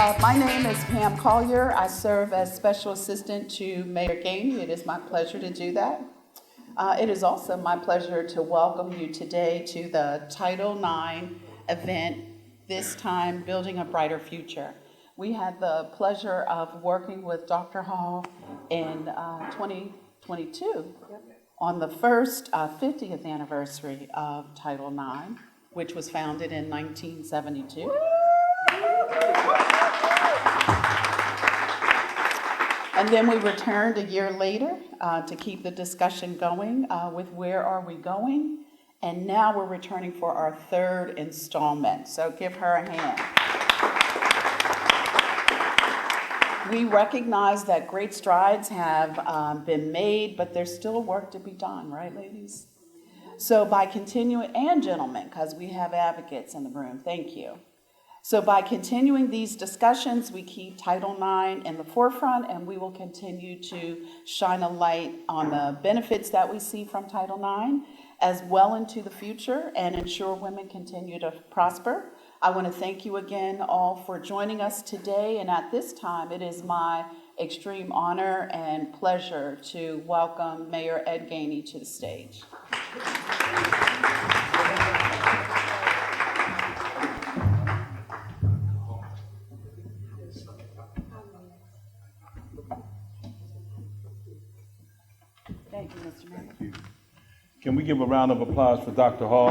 My name is Pam Collier. I serve as Special Assistant to Mayor Gainey. It is my pleasure to do that. It is also my pleasure to welcome you today to the Title IX event, this time Building a Brighter Future. We had the pleasure of working with Dr. Hall in 2022 on the first 50th anniversary of Title IX, which was founded in 1972. And then we returned a year later to keep the discussion going with where are we going? And now we're returning for our third installment. So give her a hand. We recognize that great strides have been made, but there's still work to be done, right, ladies? So by continuing, and gentlemen, because we have advocates in the room, thank you. So by continuing these discussions, we keep Title IX in the forefront, and we will continue to shine a light on the benefits that we see from Title IX as well into the future and ensure women continue to prosper. I want to thank you again all for joining us today, and at this time, it is my extreme honor and pleasure to welcome Mayor Ed Gainey to the stage. Thank you, Mr. Mayor. Thank you. Can we give a round of applause for Dr. Hall?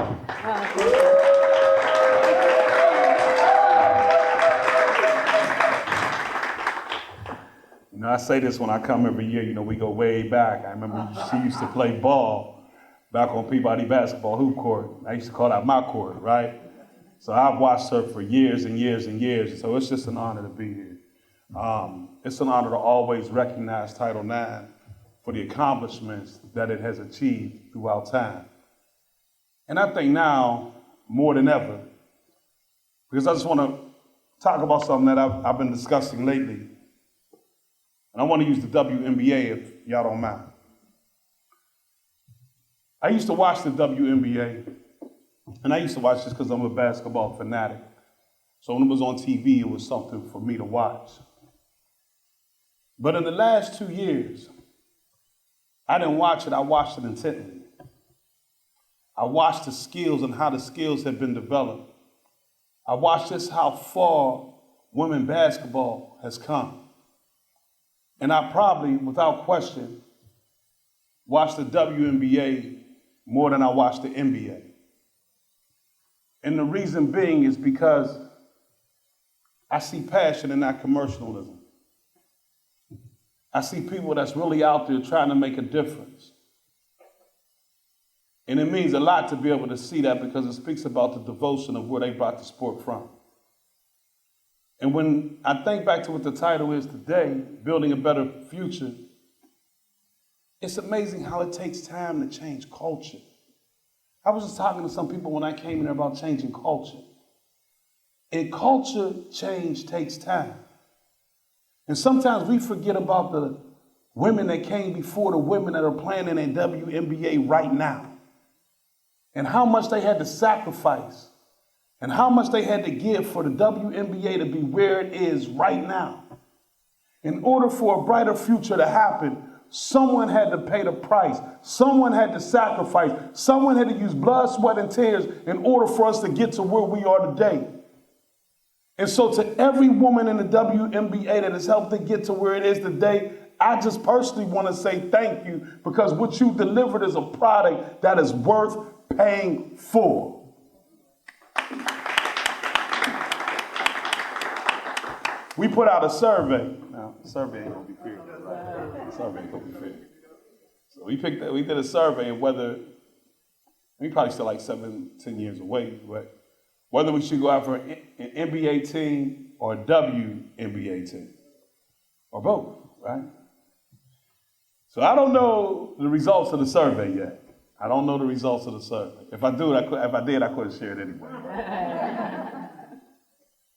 You know, I say this when I come every year, you know, we go way back. I remember she used to play ball back on Peabody basketball hoop court. I used to call that my court, right? So I've watched her for years and years and years, so it's just an honor to be here. It's an honor to always recognize Title IX for the accomplishments that it has achieved throughout time. And I think now, more than ever, because I just want to talk about something that I've been discussing lately. And I want to use the WNBA if y'all don't mind. I used to watch the WNBA, and I used to watch just because I'm a basketball fanatic. So when it was on TV, it was something for me to watch. But in the last 2 years, I didn't watch it, I watched it intently. I watched the skills and how the skills have been developed. I watched just how far women basketball has come. And I probably, without question, watched the WNBA more than I watched the NBA. And the reason being is because I see passion in that commercialism. I see people that's really out there trying to make a difference. And it means a lot to be able to see that because it speaks about the devotion of where they brought the sport from. And when I think back to what the title is today, Building a Better Future, it's amazing how it takes time to change culture. I was just talking to some people when I came in there about changing culture. And culture change takes time. And sometimes we forget about the women that came before the women that are playing in a WNBA right now. And how much they had to sacrifice. And how much they had to give for the WNBA to be where it is right now. In order for a brighter future to happen, someone had to pay the price. Someone had to sacrifice. Someone had to use blood, sweat, and tears in order for us to get to where we are today. And so to every woman in the WNBA that has helped to get to where it is today, I just personally want to say thank you because what you delivered is a product that is worth paying for. We put out a survey. Now, the survey ain't gonna be fair. Right? The survey ain't gonna be fair. So we did a survey of whether, we probably still like 7-10 years away, but whether we should go out for an NBA team or a WNBA team, or both, right? So I don't know the results of the survey yet. I don't know the results of the survey. If I did, I could have shared anyway.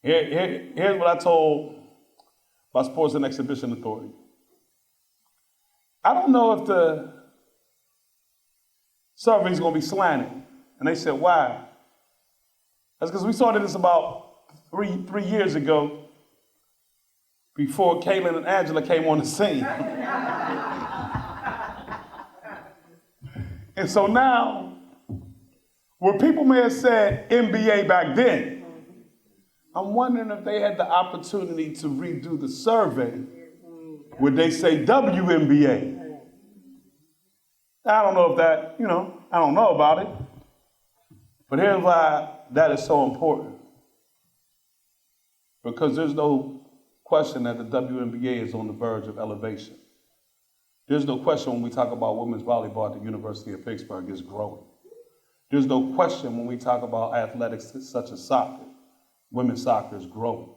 Here's what I told my Sports and Exhibition Authority. I don't know if the survey's going to be slanted. And they said, why? That's because we started this about three years ago before Kaylin and Angela came on the scene. And so now, where people may have said NBA back then, I'm wondering if they had the opportunity to redo the survey, would they say WNBA? I don't know if that, I don't know about it. But here's why that is so important. Because there's no question that the WNBA is on the verge of elevation. There's no question when we talk about women's volleyball at the University of Pittsburgh is growing. There's no question when we talk about athletics such as soccer, women's soccer is growing.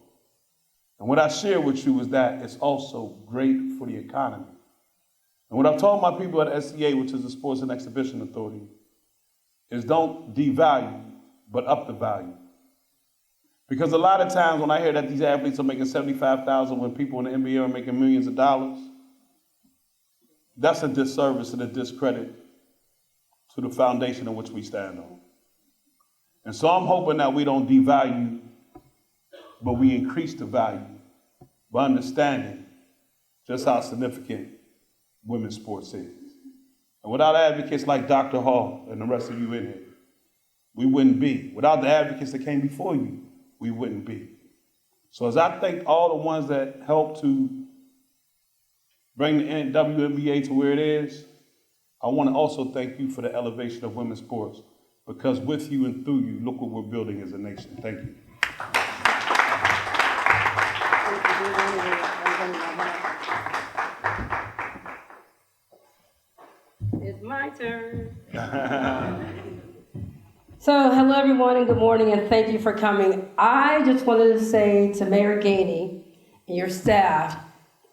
And what I share with you is that it's also great for the economy. And what I've told my people at SEA, which is the Sports and Exhibition Authority, is don't devalue, but up the value. Because a lot of times when I hear that these athletes are making $75,000 when people in the NBA are making millions of dollars, that's a disservice and a discredit to the foundation on which we stand on. And so I'm hoping that we don't devalue, but we increase the value by understanding just how significant women's sports is. And without advocates like Dr. Hall and the rest of you in here, we wouldn't be. Without the advocates that came before you, we wouldn't be. So as I thank all the ones that helped to bring the WNBA to where it is, I want to also thank you for the elevation of women's sports, because with you and through you, look what we're building as a nation. Thank you. It's my turn. So, hello everyone and good morning and thank you for coming. I just wanted to say to Mayor Gainey and your staff,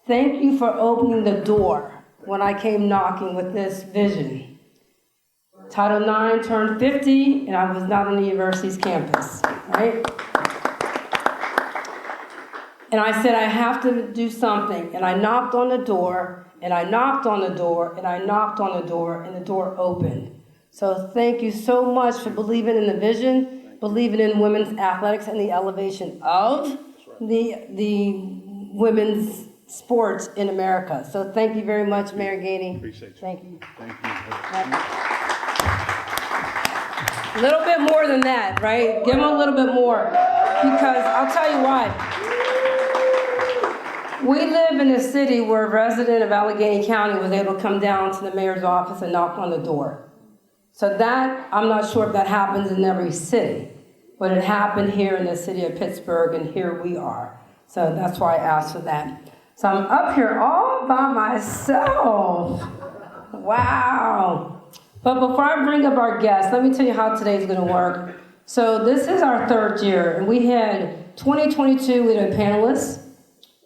thank you for opening the door when I came knocking with this vision. Title IX turned 50 and I was not on the university's campus, right? And I said, I have to do something. And I knocked on the door, and I knocked on the door, and I knocked on the door, and the door opened. So thank you so much for believing in the vision, believing in women's athletics and the elevation of the women's sports in America. So thank you very much, Mayor Gainey. Appreciate you. Thank you. Thank you. A little bit more than that, right? Give them a little bit more, because I'll tell you why. We live in a city where a resident of Allegheny County was able to come down to the mayor's office and knock on the door. So that, I'm not sure if that happens in every city, but it happened here in the city of Pittsburgh, and here we are. So that's why I asked for that. So I'm up here all by myself. Wow. But before I bring up our guests, let me tell you how today's gonna work. So this is our third year, and we had 2022, we had panelists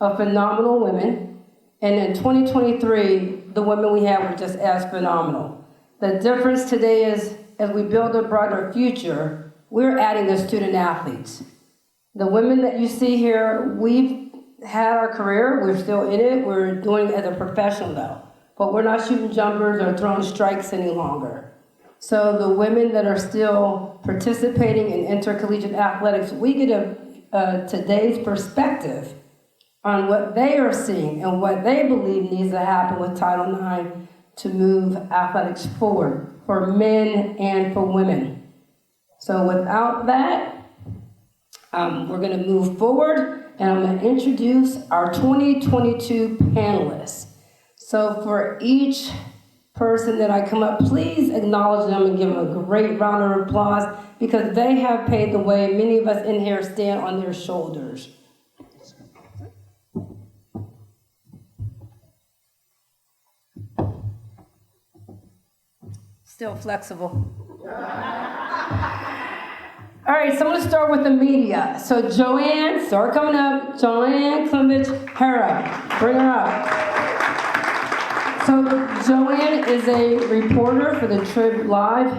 of phenomenal women, and in 2023, the women we had were just as phenomenal. The difference today is, as we build a brighter future, we're adding the student athletes. The women that you see here, we've had our career, we're still in it, we're doing it as a professional though, but we're not shooting jumpers or throwing strikes any longer. So the women that are still participating in intercollegiate athletics, we get today's perspective on what they are seeing and what they believe needs to happen with Title IX to move athletics forward for men and for women. So without that, we're going to move forward, and I'm going to introduce our 2022 panelists. So for each person that I come up, please acknowledge them and give them a great round of applause, because they have paved the way. Many of us in here stand on their shoulders. Still flexible. All right, so I'm gonna start with the media. So Joanne, start coming up. Joanne Klimich-Hera, bring her up. So Joanne is a reporter for the Trib Live.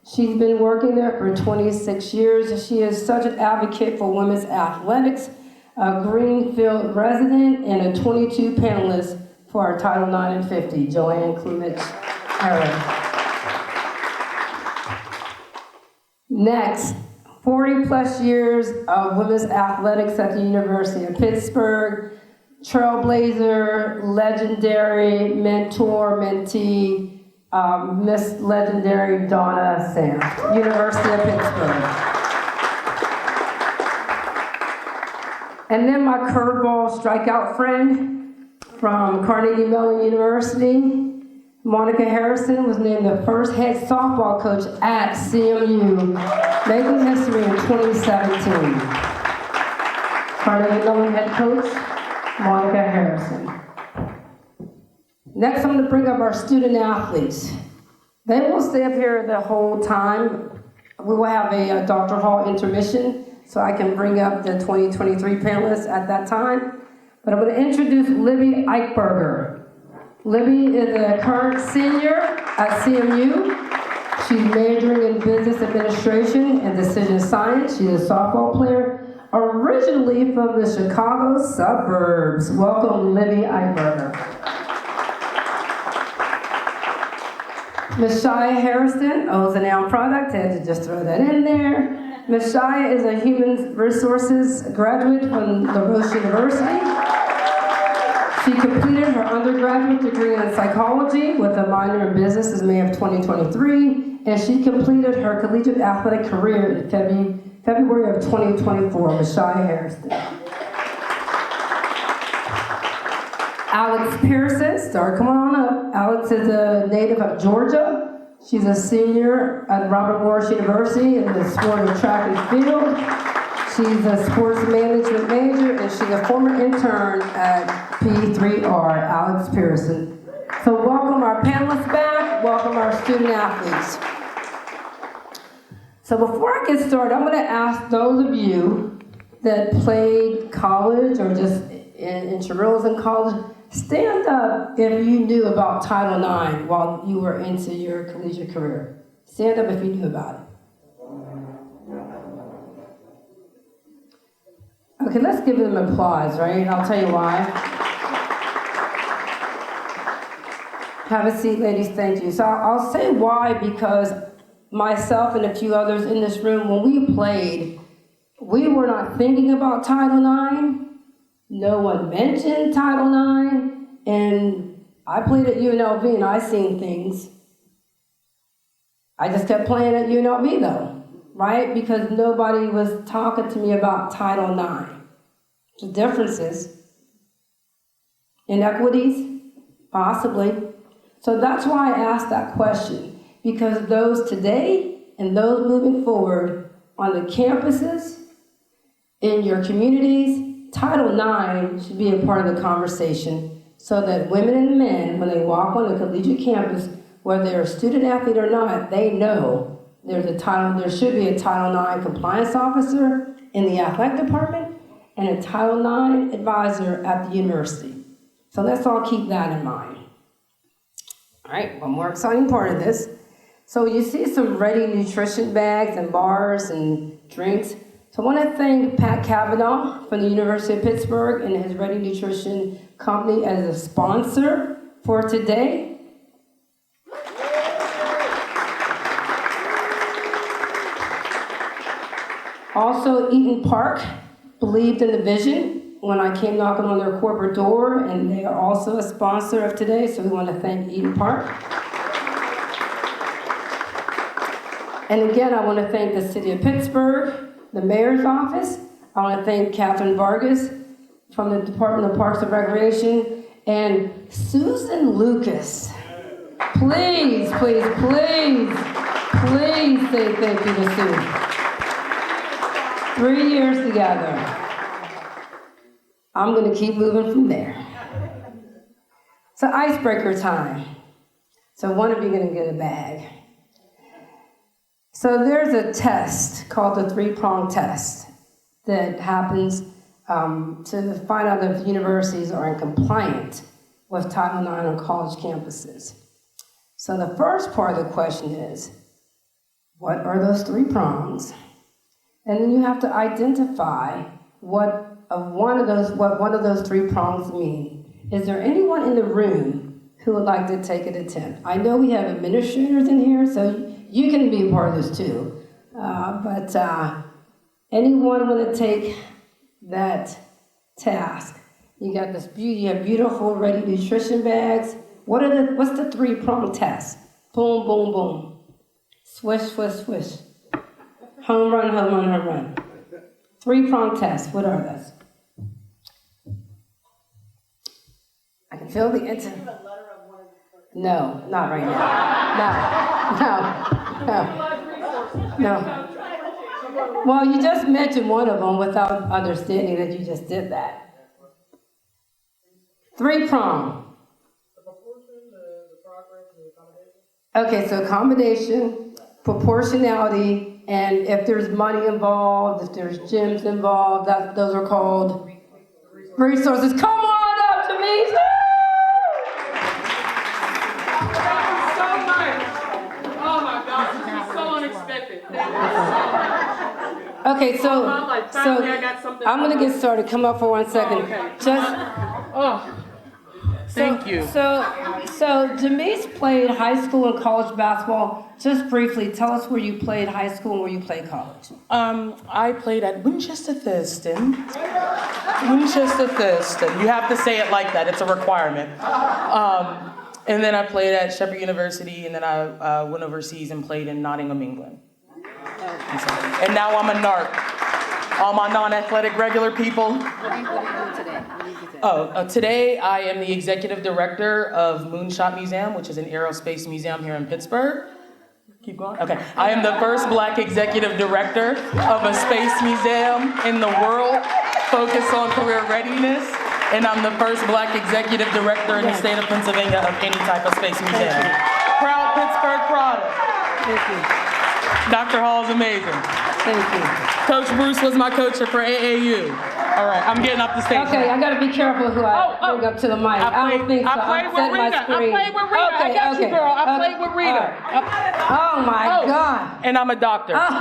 She's been working there for 26 years. She is such an advocate for women's athletics, a Greenfield resident, and a 22 panelist for our Title IX and 50. Joanne Klimich-Hera. Next, 40 plus years of women's athletics at the University of Pittsburgh. trailblazer, legendary mentor, mentee, Miss Legendary Donna Sam, University of Pittsburgh. And then my curveball strikeout friend from Carnegie Mellon University, Monica Harrison, was named the first head softball coach at CMU, making history in 2017. Carnegie Mellon head coach, Monica Harrison. Next, I'm going to bring up our student athletes. They will stay up here the whole time. We will have a Dr. Hall intermission, so I can bring up the 2023 panelists at that time. But I'm going to introduce Libby Eichberger. Libby is a current senior at CMU. She's majoring in business administration and decision science. She's a softball player, originally from the Chicago suburbs. Welcome, Libby Eichberger. Ms. Shia Harrison owns a noun product. I had to just throw that in there. Ms. Shia is a human resources graduate from LaRoche University. She completed her undergraduate degree in psychology with a minor in business in May of 2023, and she completed her collegiate athletic career in February of 2024. Ms. Shia Harrison. Alex Pearson, star, come on up. Alex is a native of Georgia. She's a senior at Robert Morris University in the sport of track and field. She's a sports management major, and she's a former intern at P3R, Alex Pearson. So welcome our panelists back, welcome our student athletes. So before I get started, I'm going to ask those of you that played college or just in intramurals in college, stand up if you knew about Title IX while you were into your collegiate career. Stand up if you knew about it. Okay, let's give them applause, right? I'll tell you why. Have a seat, ladies, thank you. So I'll say why, because myself and a few others in this room, when we played, we were not thinking about Title IX. No one mentioned Title IX. And I played at UNLV and I seen things. I just kept playing at UNLV though, right? Because nobody was talking to me about Title IX. The differences, inequities, possibly. So that's why I asked that question, because those today and those moving forward on the campuses, in your communities, Title IX should be a part of the conversation so that women and men, when they walk on the collegiate campus, whether they're a student athlete or not, they know there should be a Title IX compliance officer in the athletic department and a Title IX advisor at the university. So let's all keep that in mind. All right, one more exciting part of this. So you see some ready nutrition bags and bars and drinks. So I want to thank Pat Kavanaugh from the University of Pittsburgh and his Ready Nutrition Company as a sponsor for today. Also, Eaton Park believed in the vision when I came knocking on their corporate door, and they are also a sponsor of today, so we want to thank Eaton Park. And again, I want to thank the City of Pittsburgh, the Mayor's Office. I want to thank Catherine Vargas from the Department of Parks and Recreation, and Susan Lucas. Please, please, please, please say thank you to Susan. 3 years together. I'm going to keep moving from there. So icebreaker time. So one of you is going to get a bag. So there's a test called the three-prong test that happens to find out if universities are in compliance with Title IX on college campuses. So the first part of the question is, what are those three prongs? And then you have to identify what one of those three prongs mean. Is there anyone in the room who would like to take an attempt? I know we have administrators in here, so you can be a part of this too. But anyone want to take that task? You got this you have beautiful ready nutrition bags. What's the 3-prong test? Boom, boom, boom. Swish, swish, swish. Home run, home run, home run. 3-prong test. What are those? I can feel the intent. No, not right now. No. Well, you just mentioned one of them without understanding that you just did that. 3-prong. The proportion, the progress, and the accommodation. Okay, so accommodation, proportionality, and if there's money involved, if there's gyms involved, those are called resources. Come on up to me. So much. Oh my gosh, this is so unexpected. Thank you so much. Okay, so Finally, I got something. I'm gonna get started. Come up for 1 second. Thank you. So Jamise played high school and college basketball. Just briefly, tell us where you played high school and where you played college. I played at Winchester Thurston. Winchester Thurston. You have to say it like that. It's a requirement. And then I played at Shepherd University, and then I went overseas and played in Nottingham, England. And now I'm a narc. All my non-athletic regular people. Today I am the executive director of Moonshot Museum, which is an aerospace museum here in Pittsburgh. Keep going? Okay. I am the first Black executive director of a space museum in the world focused on career readiness. And I'm the first Black executive director in the state of Pennsylvania of any type of space museum. Proud Pittsburgh product. Thank you. Dr. Hall is amazing. Thank you. Coach Bruce was my coach for AAU. All right, I'm getting up the stage. Okay, I gotta be careful who I bring up to the mic. I don't think so. I played with Rita. I played with Rita. I got you, girl. I played with Rita. Oh my God. And I'm a doctor. Yeah.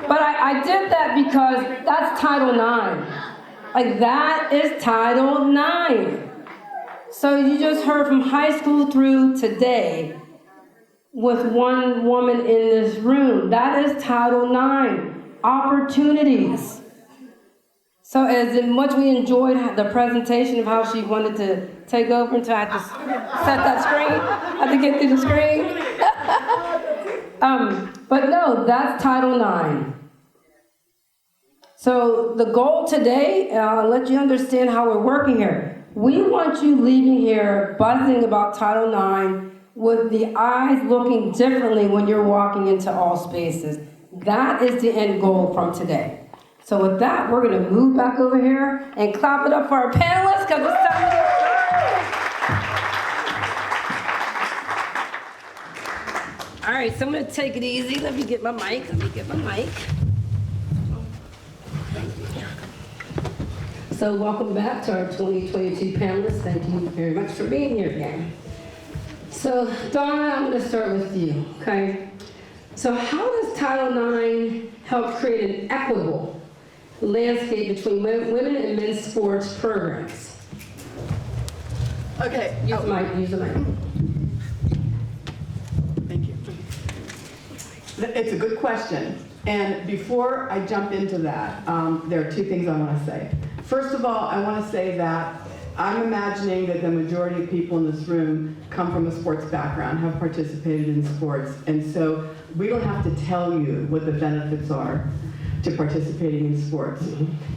But I did that because that's Title IX. Like that is Title IX. So you just heard from high school through today with one woman in this room. That is Title IX, opportunities. So as much we enjoyed the presentation of how she wanted to take over until I had to set that screen, I had to get through the screen. But no, that's Title IX. So the goal today, I'll let you understand how we're working here. We want you leaving here buzzing about Title IX with the eyes looking differently when you're walking into all spaces. That is the end goal from today. So with that, we're gonna move back over here and clap it up for our panelists because it's time to get started. All right, so I'm gonna take it easy. Let me get my mic. So welcome back to our 2022 panelists. Thank you very much for being here again. So Donna, I'm going to start with you, okay? So how does Title IX help create an equitable landscape between women and men's sports programs? Okay. Use the mic. Thank you. It's a good question. And before I jump into that, there are two things I want to say. First of all, I want to say that I'm imagining that the majority of people in this room come from a sports background, have participated in sports, and so we don't have to tell you what the benefits are to participating in sports.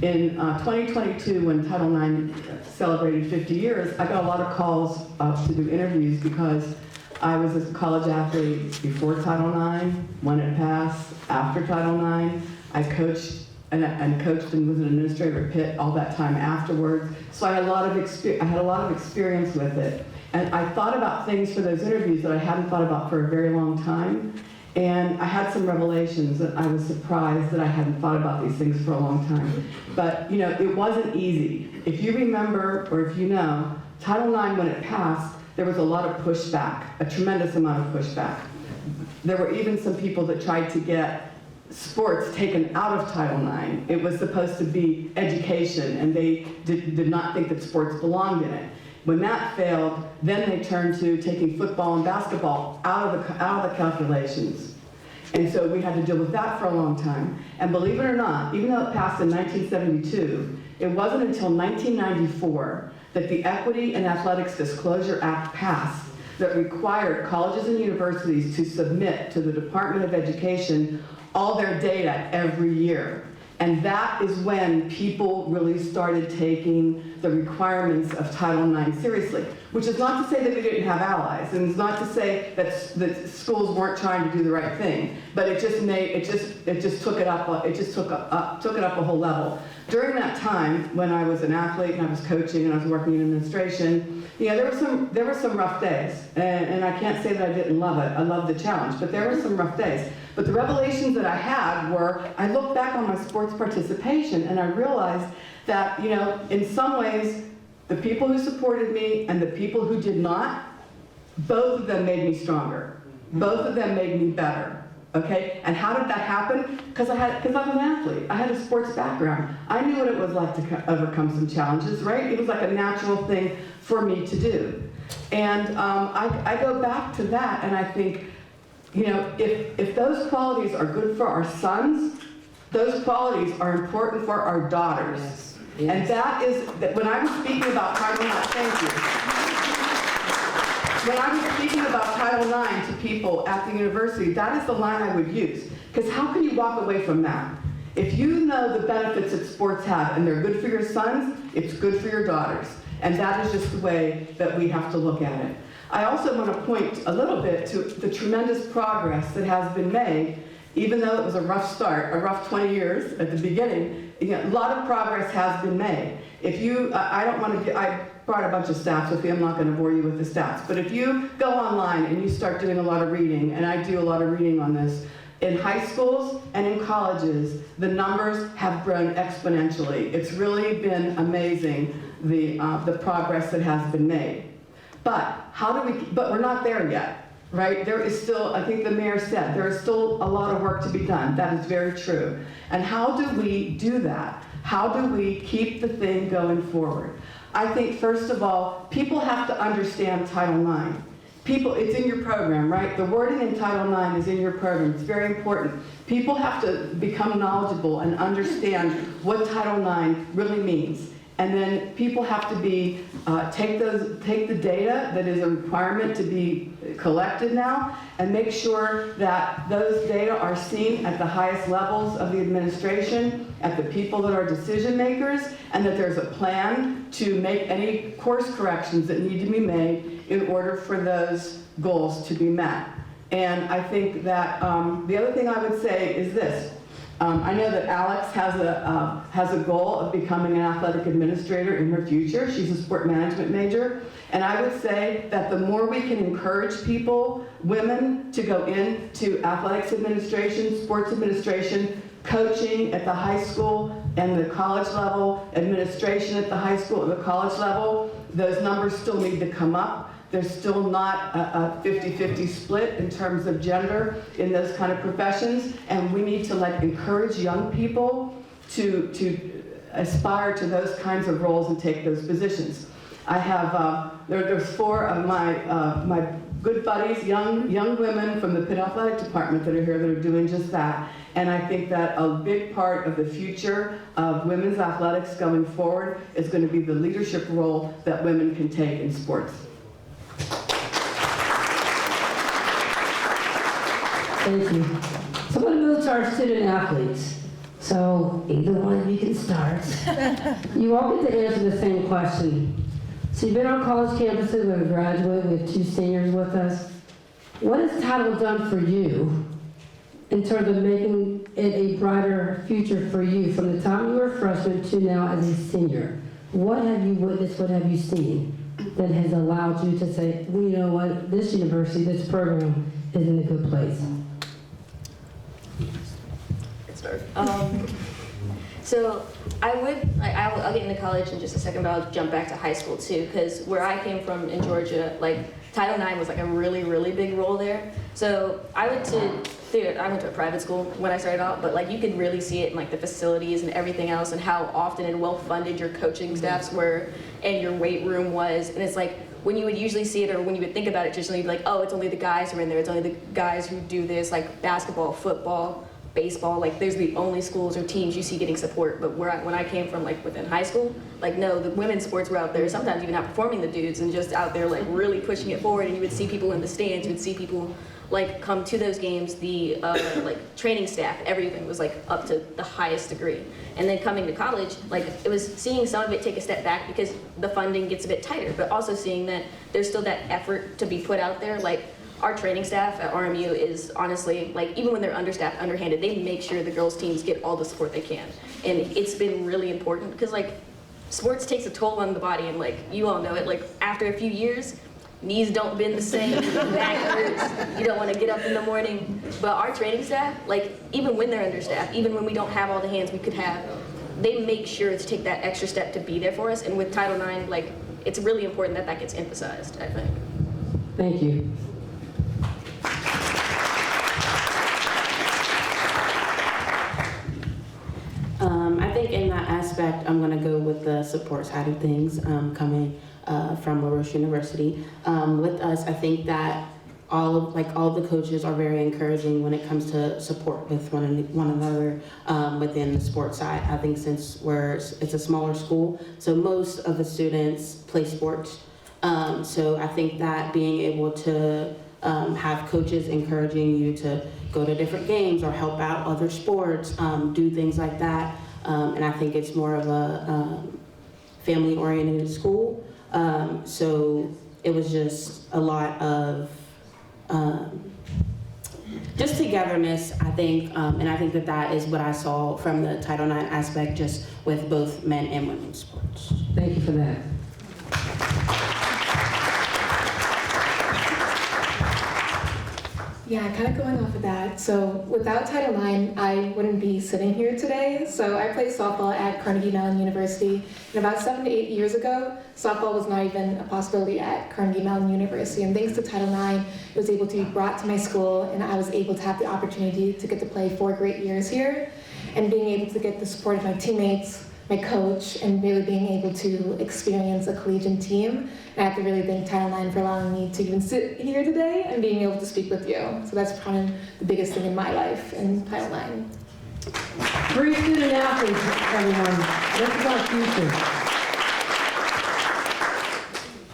In 2022, when Title IX celebrated 50 years, I got a lot of calls to do interviews because I was a college athlete before Title IX, when it passed, after Title IX. I coached and was an administrator at Pitt all that time afterwards. So I had a lot of experience with it. And I thought about things for those interviews that I hadn't thought about for a very long time. And I had some revelations that I was surprised that I hadn't thought about these things for a long time. But you know, it wasn't easy. If you remember, or if you know, Title IX, when it passed, there was a lot of pushback, a tremendous amount of pushback. There were even some people that tried to get sports taken out of Title IX. It was supposed to be education, and they did not think that sports belonged in it. When that failed, then they turned to taking football and basketball out of the calculations. And so we had to deal with that for a long time. And believe it or not, even though it passed in 1972, it wasn't until 1994 that the Equity in Athletics Disclosure Act passed that required colleges and universities to submit to the Department of Education all their data every year. And that is when people really started taking the requirements of Title IX seriously, which is not to say that we didn't have allies, and it's not to say that schools weren't trying to do the right thing, but it just took it up a whole level. During that time, when I was an athlete and I was coaching and I was working in administration, there were some rough days, and I can't say that I didn't love it. I loved the challenge, but there were some rough days. But the revelations that I had were, I looked back on my sports participation and I realized that, in some ways, the people who supported me and the people who did not, both of them made me stronger. Both of them made me better. Okay? And how did that happen? Because I'm an athlete. I had a sports background. I knew what it was like to overcome some challenges, right? It was like a natural thing for me to do. And I go back to that and I think, if those qualities are good for our sons, those qualities are important for our daughters. Yes. And that is, when I was speaking about Title IX, thank you. When I was speaking about Title IX to people at the university, that is the line I would use. Because how can you walk away from that? If you know the benefits that sports have and they're good for your sons, it's good for your daughters. And that is just the way that we have to look at it. I also want to point a little bit to the tremendous progress that has been made, even though it was a rough start, a rough 20 years at the beginning. A lot of progress has been made. If you, I brought a bunch of stats with me, I'm not going to bore you with the stats, but if you go online and you start doing a lot of reading, and I do a lot of reading on this, in high schools and in colleges, the numbers have grown exponentially. It's really been amazing, the progress that has been made. But but we're not there yet, right? There is still, I think the mayor said, there is still a lot of work to be done. That is very true. And how do we do that? How do we keep the thing going forward? I think, first of all, people have to understand Title IX. It's in your program, right? The wording in Title IX is in your program. It's very important. People have to become knowledgeable and understand what Title IX really means. And then people have to take the data that is a requirement to be collected now and make sure that those data are seen at the highest levels of the administration, at the people that are decision makers, and that there's a plan to make any course corrections that need to be made in order for those goals to be met. And I think that the other thing I would say is this. I know that Alex has a goal of becoming an athletic administrator in her future. She's a sport management major. And I would say that the more we can encourage people, women, to go into athletics administration, sports administration, coaching at the high school and the college level, administration at the high school and the college level, those numbers still need to come up. There's still not a 50-50 split in terms of gender in those kind of professions, and we need to encourage young people to aspire to those kinds of roles and take those positions. I have there's 4 of my good buddies, young women from the Pitt Athletic Department that are here that are doing just that. And I think that a big part of the future of women's athletics going forward is going to be the leadership role that women can take in sports. Thank you. So I'm going to move to our student athletes. So either one of you can start. You all get to answer the same question. So you've been on college campuses, we have a graduate, we have 2 seniors with us. What has Title done for you in terms of making it a brighter future for you from the time you were a freshman to now as a senior? What have you witnessed, what have you seen that has allowed you to say, well, you know what, this university, this program is in a good place? So I'll get into college in just a second, but I'll jump back to high school too, because where I came from in Georgia, like Title IX was like a really, really big role there. So I went to a private school when I started out, but like you could really see it in like the facilities and everything else, and how often and well funded your coaching staffs were and your weight room was. And it's like when you would usually see it, or when you would think about it, just you'd be like, oh, it's only the guys who are in there. It's only the guys who do this, like basketball, football, baseball. Like those are the only schools or teams you see getting support. But when I came from, like within high school, like no, the women's sports were out there, sometimes even outperforming the dudes, and just out there like really pushing it forward. And you would see people in the stands, you would see people like come to those games, the like training staff, everything was like up to the highest degree. And then coming to college, like it was seeing some of it take a step back because the funding gets a bit tighter, but also seeing that there's still that effort to be put out there. Like our training staff at RMU is honestly, like even when they're understaffed, underhanded, they make sure the girls teams get all the support they can. And it's been really important because like sports takes a toll on the body, and like you all know it, like after a few years, knees don't bend the same, back hurts, you don't want to get up in the morning. But our training staff, like even when they're understaffed, even when we don't have all the hands we could have, they make sure to take that extra step to be there for us. And with Title IX, like it's really important that that gets emphasized, I think. Thank you. I think in that aspect, I'm going to go with the support side of things, coming from LaRoche University. With us, I think that all the coaches are very encouraging when it comes to support with one another within the sports side. I think since it's a smaller school, so most of the students play sports. So I think that being able to have coaches encouraging you to go to different games or help out other sports, do things like that. And I think it's more of a family-oriented school. So it was just a lot of just togetherness, I think. And I think that is what I saw from the Title IX aspect, just with both men and women's sports. Thank you for that. Yeah, kind of going off of that. So without Title IX, I wouldn't be sitting here today. So I played softball at Carnegie Mellon University. And about 7 to 8 years ago, softball was not even a possibility at Carnegie Mellon University. And thanks to Title IX, it was able to be brought to my school, and I was able to have the opportunity to get to play 4 great years here. And being able to get the support of my teammates, my coach, and really being able to experience a collegiate team. And I have to really thank Title IX for allowing me to even sit here today and being able to speak with you. So that's probably the biggest thing in my life in Title IX. Free student athletes, everyone. This is our future.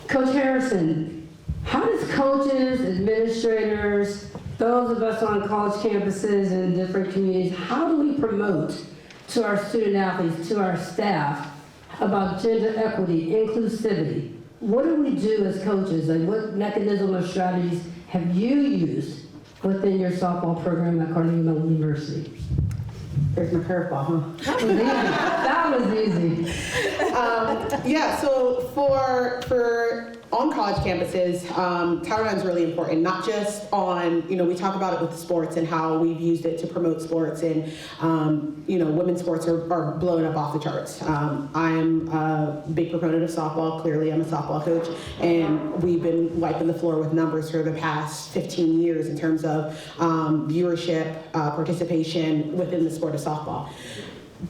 Coach Harrison, how does coaches, administrators, those of us on college campuses and different communities, how do we promote to our student athletes, to our staff, about gender equity, inclusivity? What do we do as coaches, and what mechanism or strategies have you used within your softball program at Carnegie Mellon University? There's my curveball, huh? That was easy. Yeah, so for on college campuses, Title IX is really important, not just on, we talk about it with sports and how we've used it to promote sports, and, women's sports are blowing up off the charts. I'm a big proponent of softball. Clearly, I'm a softball coach, and we've been wiping the floor with numbers for the past 15 years in terms of viewership, participation within the sport of softball.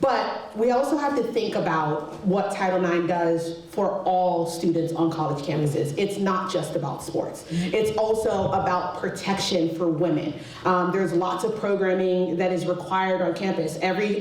But we also have to think about what Title IX does for all students on college campuses. It's not just about sports. It's also about protection for women. There's lots of programming that is required on campus. Every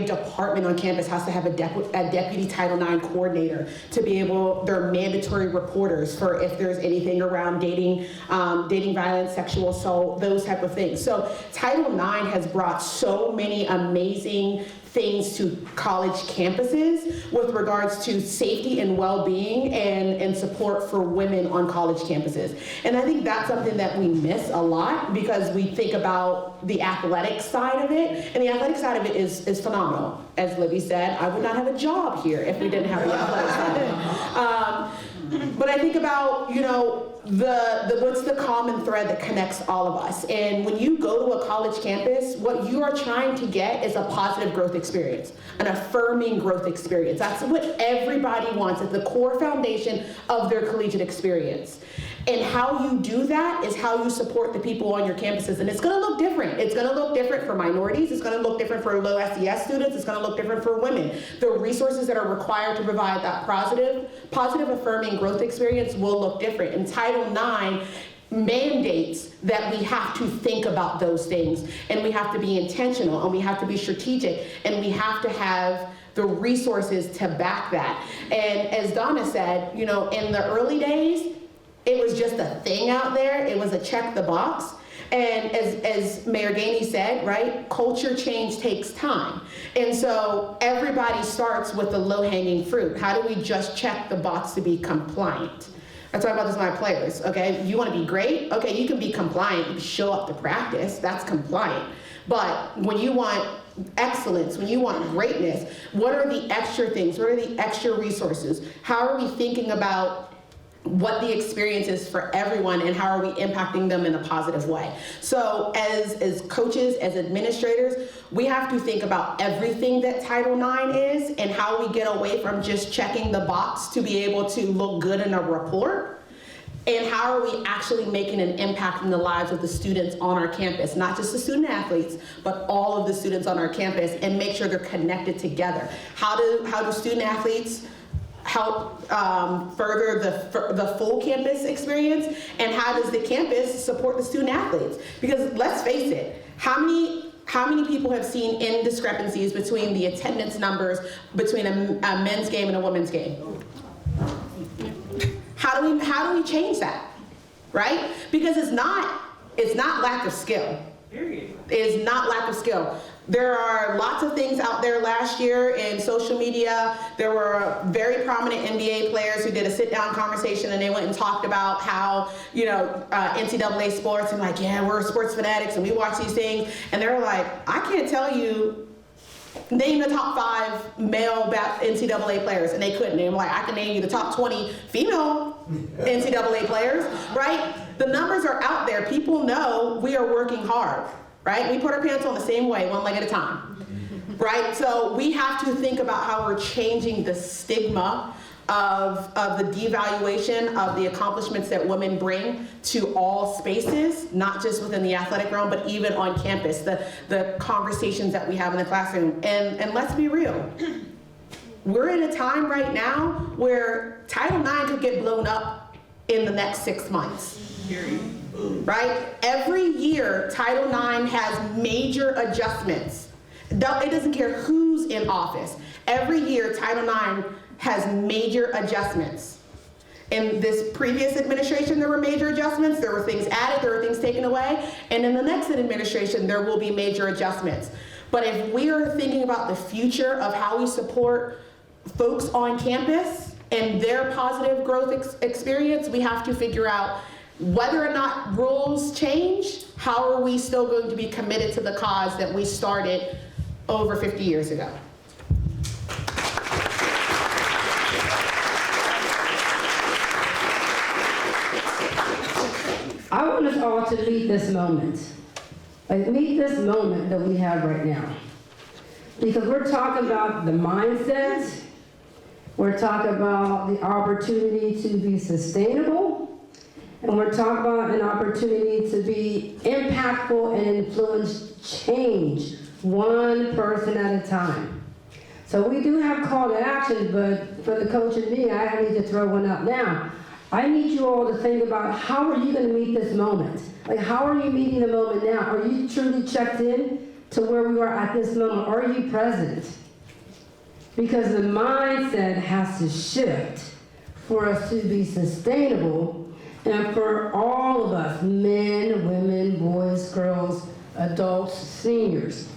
department on campus has to have a deputy Title IX coordinator to be able, they're mandatory reporters for if there's anything around dating violence, sexual assault, those type of things. So Title IX has brought so many amazing things to college campuses with regards to safety and well-being and support for women on college campuses. And I think that's something that we miss a lot because we think about the athletic side of it, and the athletic side of it is phenomenal. As Libby said, I would not have a job here if we didn't have the athletic side of it. But I think about, you know, the what's the common thread that connects all of us. And when you go to a college campus, what you are trying to get is a positive growth experience, an affirming growth experience. That's what everybody wants at the core foundation of their collegiate experience. And how you do that is how you support the people on your campuses. And it's gonna look different. It's gonna look different for minorities. It's gonna look different for low SES students. It's gonna look different for women. The resources that are required to provide that positive affirming growth experience will look different. And Title IX mandates that we have to think about those things, and we have to be intentional, and we have to be strategic, and we have to have the resources to back that. And as Donna said, you know, in the early days, it was just a thing out there. It was a check the box. And as Mayor Gainey said, right, culture change takes time. And so everybody starts with the low-hanging fruit. How do we just check the box to be compliant? I talk about this with my players, okay? You want to be great? Okay, you can be compliant. You can show up to practice. That's compliant. But when you want excellence, when you want greatness, what are the extra things? What are the extra resources? How are we thinking about what the experience is for everyone, and how are we impacting them in a positive way? So as coaches, as administrators, we have to think about everything that Title IX is and how we get away from just checking the box to be able to look good in a report. And how are we actually making an impact in the lives of the students on our campus, not just the student athletes, but all of the students on our campus, and make sure they're connected together. How do student athletes help further the full campus experience, and how does the campus support the student athletes? Because let's face it, how many people have seen indiscrepancies between the attendance numbers between a men's game and a women's game? How do we change that, right? Because it's not lack of skill. Period. It is not lack of skill. There are lots of things out there last year in social media. There were very prominent NBA players who did a sit-down conversation, and they went and talked about how, you know, NCAA sports, and like, yeah, we're sports fanatics and we watch these things. And they're like, I can't tell you, name the top 5 male NCAA players, and they couldn't. They were like, I can name you the top 20 female NCAA players, right? The numbers are out there. People know we are working hard. Right? We put our pants on the same way, one leg at a time, right? So we have to think about how we're changing the stigma of the devaluation of the accomplishments that women bring to all spaces, not just within the athletic realm, but even on campus, the conversations that we have in the classroom. And let's be real, we're in a time right now where Title IX could get blown up in the next 6 months. Right? Every year, Title IX has major adjustments. It doesn't care who's in office. Every year, Title IX has major adjustments. In this previous administration, there were major adjustments. There were things added, there were things taken away. And in the next administration, there will be major adjustments. But if we are thinking about the future of how we support folks on campus and their positive growth experience, we have to figure out whether or not rules change, how are we still going to be committed to the cause that we started over 50 years ago? I want us all to meet this moment. Like, meet this moment that we have right now. Because we're talking about the mindset, we're talking about the opportunity to be sustainable, and we're talking about an opportunity to be impactful and influence change, one person at a time. So we do have call to action, but for the coach and me, I need to throw one up now. I need you all to think about, how are you going to meet this moment? Like, how are you meeting the moment now? Are you truly checked in to where we are at this moment? Are you present? Because the mindset has to shift for us to be sustainable, and for all of us, men, women, boys, girls, adults, seniors.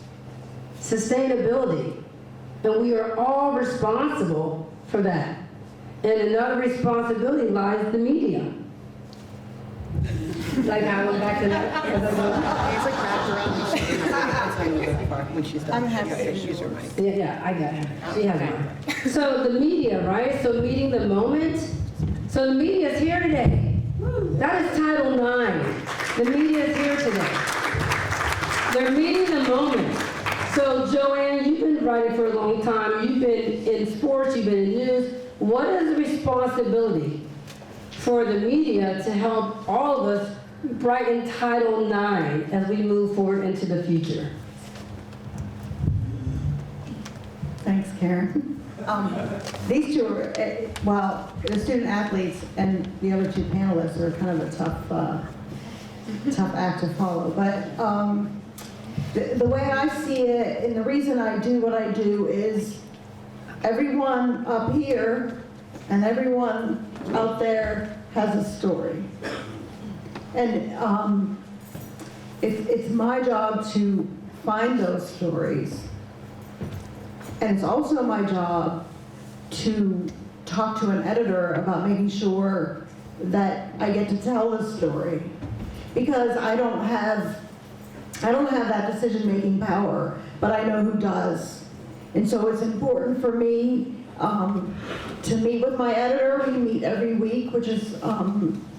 Sustainability. And we are all responsible for that. And another responsibility lies in the media. Like I went back to that. When she's done. I'm happy to use your mic. Yeah, I got her. She has mine. So the media, right? So meeting the moment, So the media is here today. That is Title IX. The media is here today. They're meeting the moment. So Joanne, you've been writing for a long time. You've been in sports, you've been in news. What is the responsibility for the media to help all of us brighten Title IX as we move forward into the future? Thanks, Karen. These two are, well, the student athletes and the other two panelists are kind of a tough act to follow. But the way I see it, and the reason I do what I do is everyone up here and everyone out there has a story. And it's my job to find those stories. And it's also my job to talk to an editor about making sure that I get to tell the story. Because I don't have that decision-making power, but I know who does. And so it's important for me to meet with my editor. We meet every week, which is, I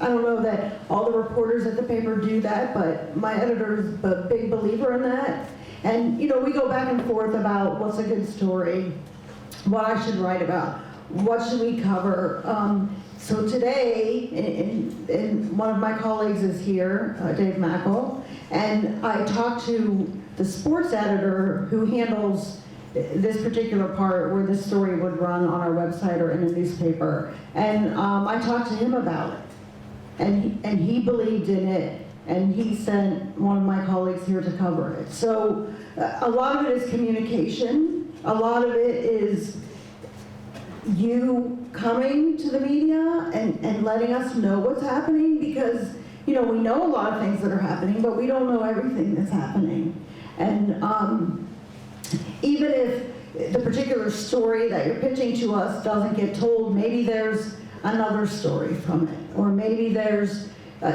don't know that all the reporters at the paper do that, but my editor is a big believer in that. And, you know, we go back and forth about what's a good story, what I should write about, what should we cover. So today, and one of my colleagues is here, Dave Mackel, and I talked to the sports editor who handles this particular part where this story would run on our website or in a newspaper. And I talked to him about it, and he believed in it. And he sent one of my colleagues here to cover it. So a lot of it is communication. A lot of it is you coming to the media and letting us know what's happening, because, you know, we know a lot of things that are happening, but we don't know everything that's happening. And even if the particular story that you're pitching to us doesn't get told, maybe there's another story from it, or maybe there's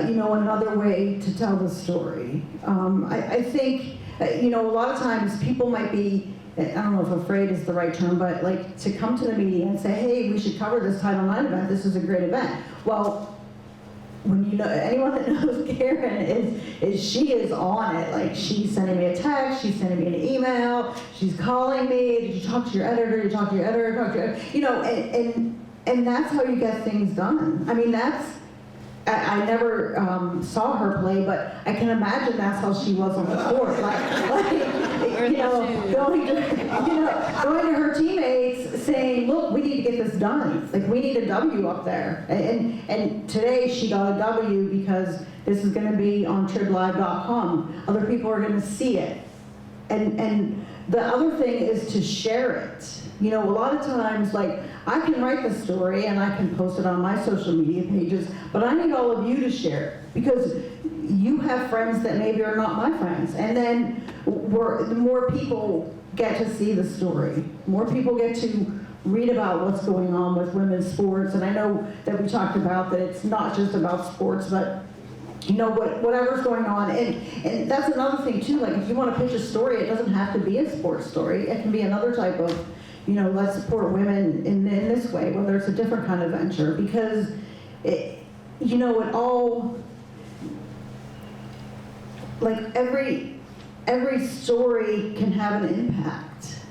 you know, another way to tell the story. I think, you know, a lot of times people might be, I don't know if afraid is the right term, but like to come to the media and say, hey, we should cover this Title IX event, this is a great event. Well, when you know, anyone that knows Karen she is on it. Like, she's sending me a text, she's sending me an email, she's calling me, did you talk to your editor, did you talk to your editor, talk to your editor? You know, and that's how you get things done. I mean, I never saw her play, but I can imagine that's how she was on the court. Like you know, going to her teammates saying, look, we need to get this done. Like, we need a W up there. And today she got a W because this is going to be on triblive.com. Other people are going to see it. And the other thing is to share it. You know, a lot of times, like, I can write the story and I can post it on my social media pages, but I need all of you to share it, because you have friends that maybe are not my friends. And then the more people get to see the story, more people get to read about what's going on with women's sports. And I know that we talked about that it's not just about sports, but you know, whatever's going on. And that's another thing too, like, if you want to pitch a story, it doesn't have to be a sports story. It can be another type of, you know, let's support women in this way, whether it's a different kind of venture, because you know, it all, like, every story can have an impact.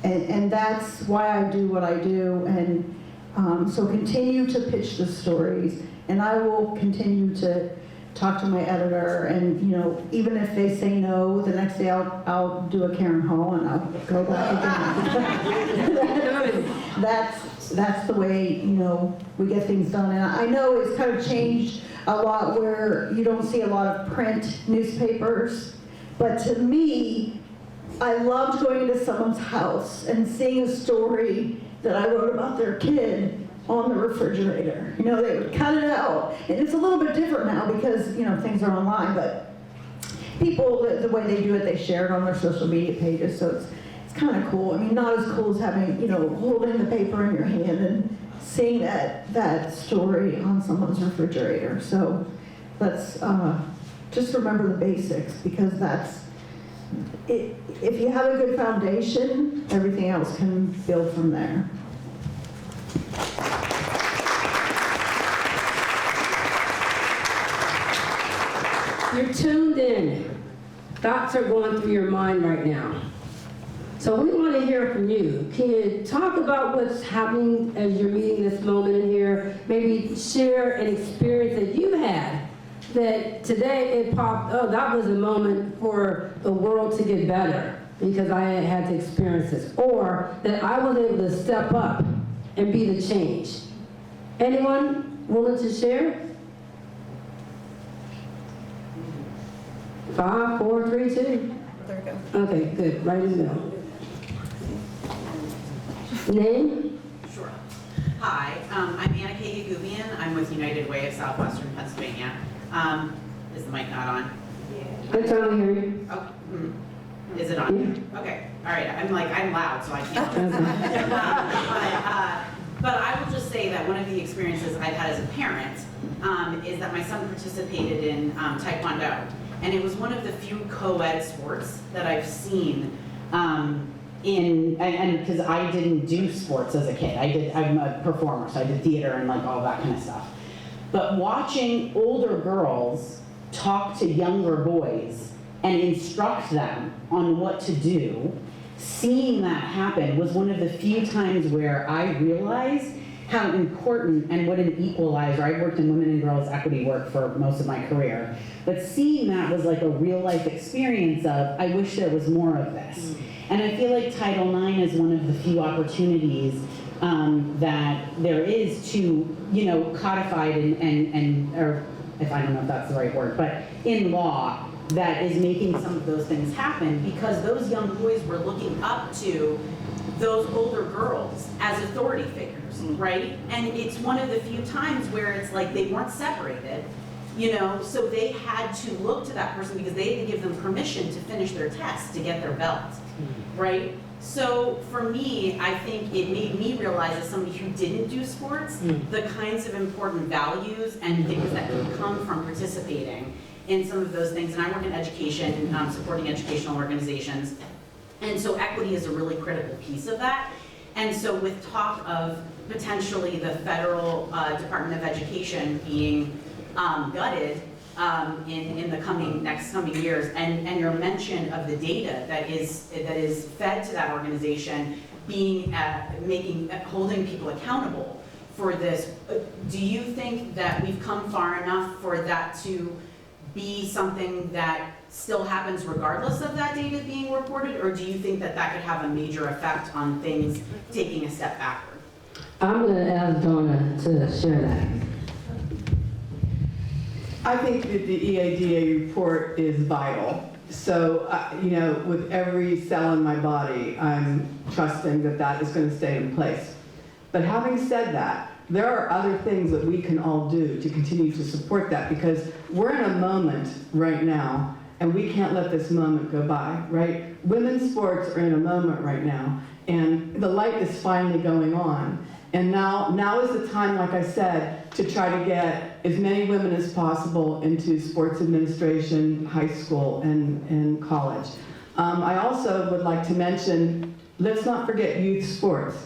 And that's why I do what I do. And so continue to pitch the stories, and I will continue to talk to my editor, and, you know, even if they say no, the next day I'll do a Karen Hall and I'll go back again. That's the way, you know, we get things done. And I know it's kind of changed a lot where you don't see a lot of print newspapers, but to me, I loved going into someone's house and seeing a story that I wrote about their kid on the refrigerator. You know, they would cut it out. And it's a little bit different now because, you know, things are online, but people, the way they do it, they share it on their social media pages, so it's kind of cool. I mean, not as cool as having, you know, holding the paper in your hand and seeing that story on someone's refrigerator. So let's just remember the basics, because that's it. If you have a good foundation, everything else can build from there. You're tuned in. Thoughts are going through your mind right now. So we want to hear from you. Can you talk about what's happening as you're meeting this moment in here? Maybe share an experience that you had that today it popped, oh, that was a moment for the world to get better because I had to experience this. Or that I was able to step up and be the change. Anyone willing to share? 5, 4, 3, 2. There we go. Okay, good. Right in the middle. Name? Sure. Hi, I'm Anna K. Yagubian. I'm with United Way of Southwestern Pennsylvania. Is the mic not on? It's on here. Oh, is it on? Okay. All right. I'm loud, so I can't. But I will just say that one of the experiences I've had as a parent is that my son participated in Taekwondo. And it was one of the few co-ed sports that I've seen and because I didn't do sports as a kid. I'm a performer, so I did theater and like all that kind of stuff. But watching older girls talk to younger boys and instruct them on what to do, seeing that happen was one of the few times where I realized how important and what an equalizer. I worked in women and girls equity work for most of my career, but seeing that was like a real life experience of, I wish there was more of this. And I feel like Title IX is one of the few opportunities that there is to, codified or if I don't know if that's the right word, but in law, that is making some of those things happen because those young boys were looking up to those older girls as authority figures, right? And it's one of the few times where it's like they weren't separated, so they had to look to that person because they had to give them permission to finish their test to get their belt, right? So for me, I think it made me realize as somebody who didn't do sports, the kinds of important values and things that can come from participating in some of those things. And I work in education, supporting educational organizations. And so equity is a really critical piece of that. And so with talk of potentially the federal Department of Education being gutted in the next coming years, and your mention of the data that is fed to that organization being holding people accountable for this, do you think that we've come far enough for that to be something that still happens regardless of that data being reported, or do you think that that could have a major effect on things taking a step backward? I'm going to ask Donna to share that. I think that the EADA report is vital. So, with every cell in my body, I'm trusting that that is going to stay in place. But having said that, there are other things that we can all do to continue to support that because we're in a moment right now and we can't let this moment go by, right? Women's sports are in a moment right now and the light is finally going on. And now is the time, like I said, to try to get as many women as possible into sports administration, high school, and college. I also would like to mention, let's not forget youth sports.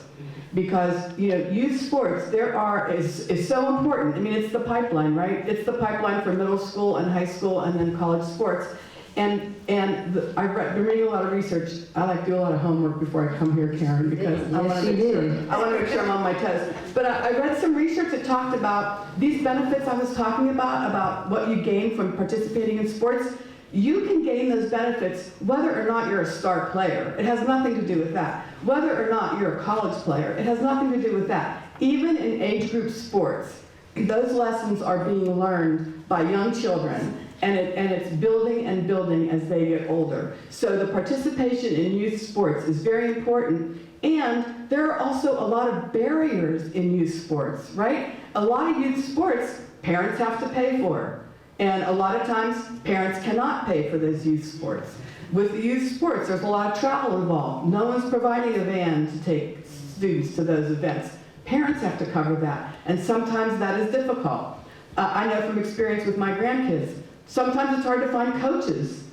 Because youth sports is so important. I mean, it's the pipeline, right? It's the pipeline for middle school and high school and then college sports. And I've been reading a lot of research. I like to do a lot of homework before I come here, Karen, because I want to make sure I'm on my toes. But I read some research that talked about these benefits I was talking about what you gain from participating in sports. You can gain those benefits whether or not you're a star player. It has nothing to do with that. Whether or not you're a college player, it has nothing to do with that. Even in age group sports, those lessons are being learned by young children, and it's building and building as they get older. So the participation in youth sports is very important, and there are also a lot of barriers in youth sports, right? A lot of youth sports, parents have to pay for. And a lot of times, parents cannot pay for those youth sports. With the youth sports, there's a lot of travel involved. No one's providing a van to take students to those events. Parents have to cover that, and sometimes that is difficult. I know from experience with my grandkids, sometimes it's hard to find coaches.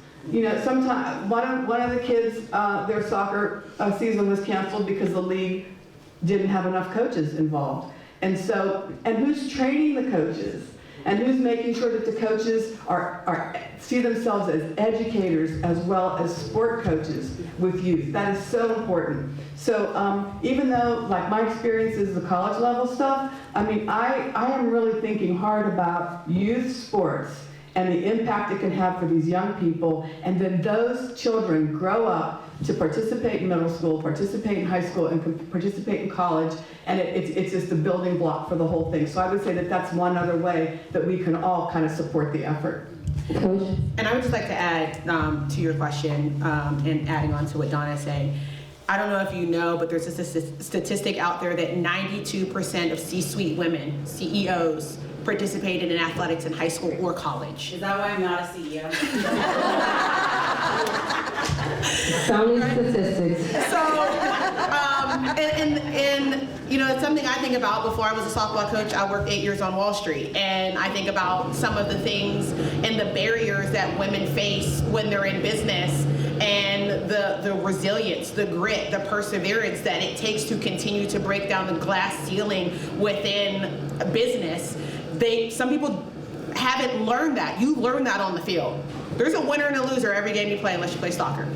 Sometimes one of the kids, their soccer season was canceled because the league didn't have enough coaches involved. And who's training the coaches? And who's making sure that the coaches see themselves as educators as well as sport coaches with youth. That is so important. So even though, like, my experience is the college level stuff, I mean, I am really thinking hard about youth sports and the impact it can have for these young people, and then those children grow up to participate in middle school, participate in high school, and participate in college, and it's just a building block for the whole thing. So I would say that that's one other way that we can all kind of support the effort. And I would just like to add to your question, and adding on to what Donna said, I don't know if you know, but there's a statistic out there that 92% of C-suite women, CEOs, participated in athletics in high school or college. Is that why I'm not a CEO? Sounding statistics. So, and you know, it's something I think about. Before I was a softball coach, I worked 8 years on Wall Street, and I think about some of the things and the barriers that women face when they're in business, and the resilience, the grit, the perseverance that it takes to continue to break down the glass ceiling within a business. Some people haven't learned that. You learn that on the field. There's a winner and a loser every game you play, unless you play soccer.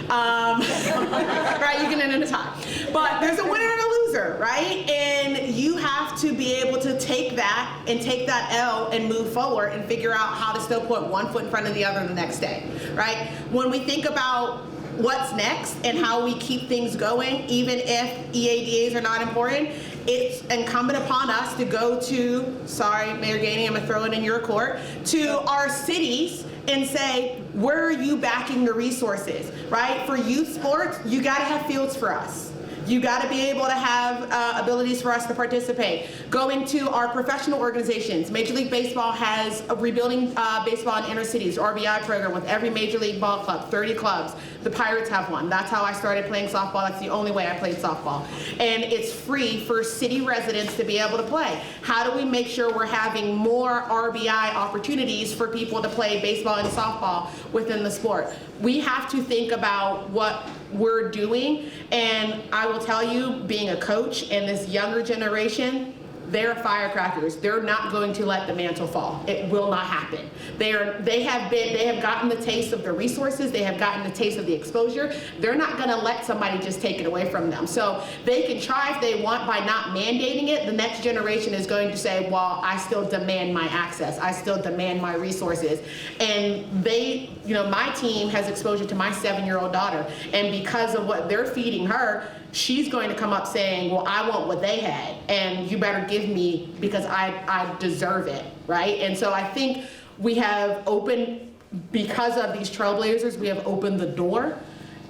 Right, you can end in a tie. But there's a winner and a loser, right? And you have to be able to take that and take that L and move forward and figure out how to still put one foot in front of the other the next day, right? When we think about what's next and how we keep things going, even if EADAs are not important, it's incumbent upon us to go to, sorry, Mayor Gainey, I'm gonna throw it in your court, to our cities and say, where are you backing the resources, right? For youth sports, you gotta have fields for us. You got to be able to have abilities for us to participate. Going to our professional organizations. Major League Baseball has a Rebuilding Baseball in Inner Cities, RBI program with every Major League ball club, 30 clubs. The Pirates have one. That's how I started playing softball. That's the only way I played softball. And it's free for city residents to be able to play. How do we make sure we're having more RBI opportunities for people to play baseball and softball within the sport? We have to think about what we're doing, and I will tell you, being a coach and this younger generation, they're firecrackers. They're not going to let the mantle fall. It will not happen. They have gotten the taste of the resources. They have gotten the taste of the exposure. They're not going to let somebody just take it away from them. So they can try if they want by not mandating it. The next generation is going to say, well, I still demand my access. I still demand my resources. And they, you know, my team has exposure to my 7-year-old daughter. And because of what they're feeding her, she's going to come up saying, well, I want what they had, and you better give me because I deserve it, right? And so I think we have opened, because of these trailblazers, we have opened the door,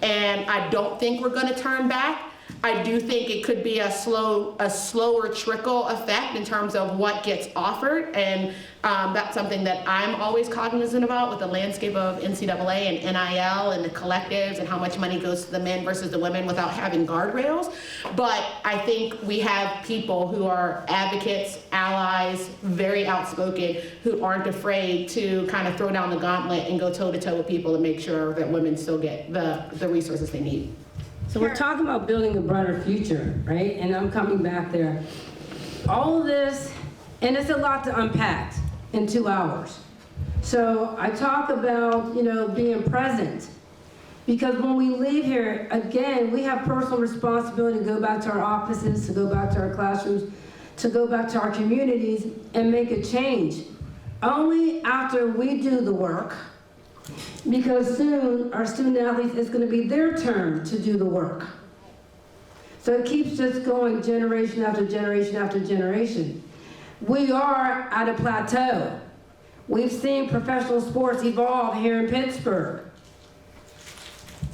and I don't think we're going to turn back. I do think it could be a slower trickle effect in terms of what gets offered, and that's something that I'm always cognizant about with the landscape of NCAA and NIL and the collectives and how much money goes to the men versus the women without having guardrails. But I think we have people who are advocates, allies, very outspoken, who aren't afraid to kind of throw down the gauntlet and go toe-to-toe with people to make sure that women still get the resources they need. So we're talking about building a brighter future, right? And I'm coming back there. All of this, and it's a lot to unpack in 2 hours. So I talk about, you know, being present. Because when we leave here, again, we have personal responsibility to go back to our offices, to go back to our classrooms, to go back to our communities and make a change. Only after we do the work, because soon our student athletes, it's going to be their turn to do the work. So it keeps just going generation after generation after generation. We are at a plateau. We've seen professional sports evolve here in Pittsburgh.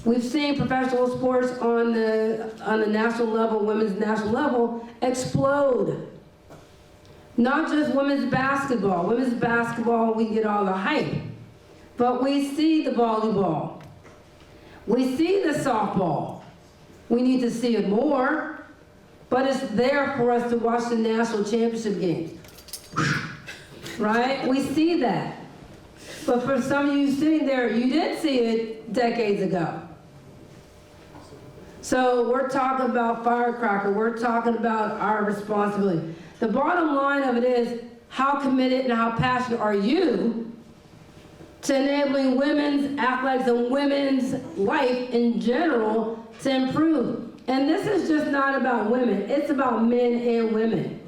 We've seen professional sports on the national level, women's national level, explode. Not just women's basketball. Women's basketball, we get all the hype. But we see the volleyball. We see the softball. We need to see it more, but it's there for us to watch the national championship games. Right? We see that. But for some of you sitting there, you did see it decades ago. So we're talking about firecracker. We're talking about our responsibility. The bottom line of it is, how committed and how passionate are you to enabling women's athletics and women's life in general to improve? And this is just not about women, it's about men and women.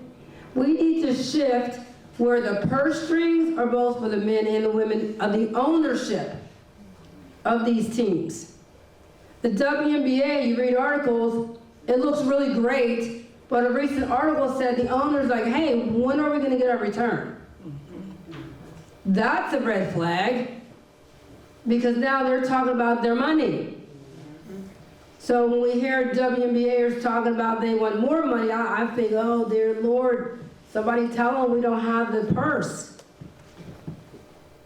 We need to shift where the purse strings are both for the men and the women of the ownership of these teams. The WNBA, you read articles, it looks really great, but a recent article said the owner's like, hey, when are we gonna get our return? That's a red flag, because now they're talking about their money. So when we hear WNBAers talking about they want more money, I think, oh dear Lord, somebody tell them we don't have the purse.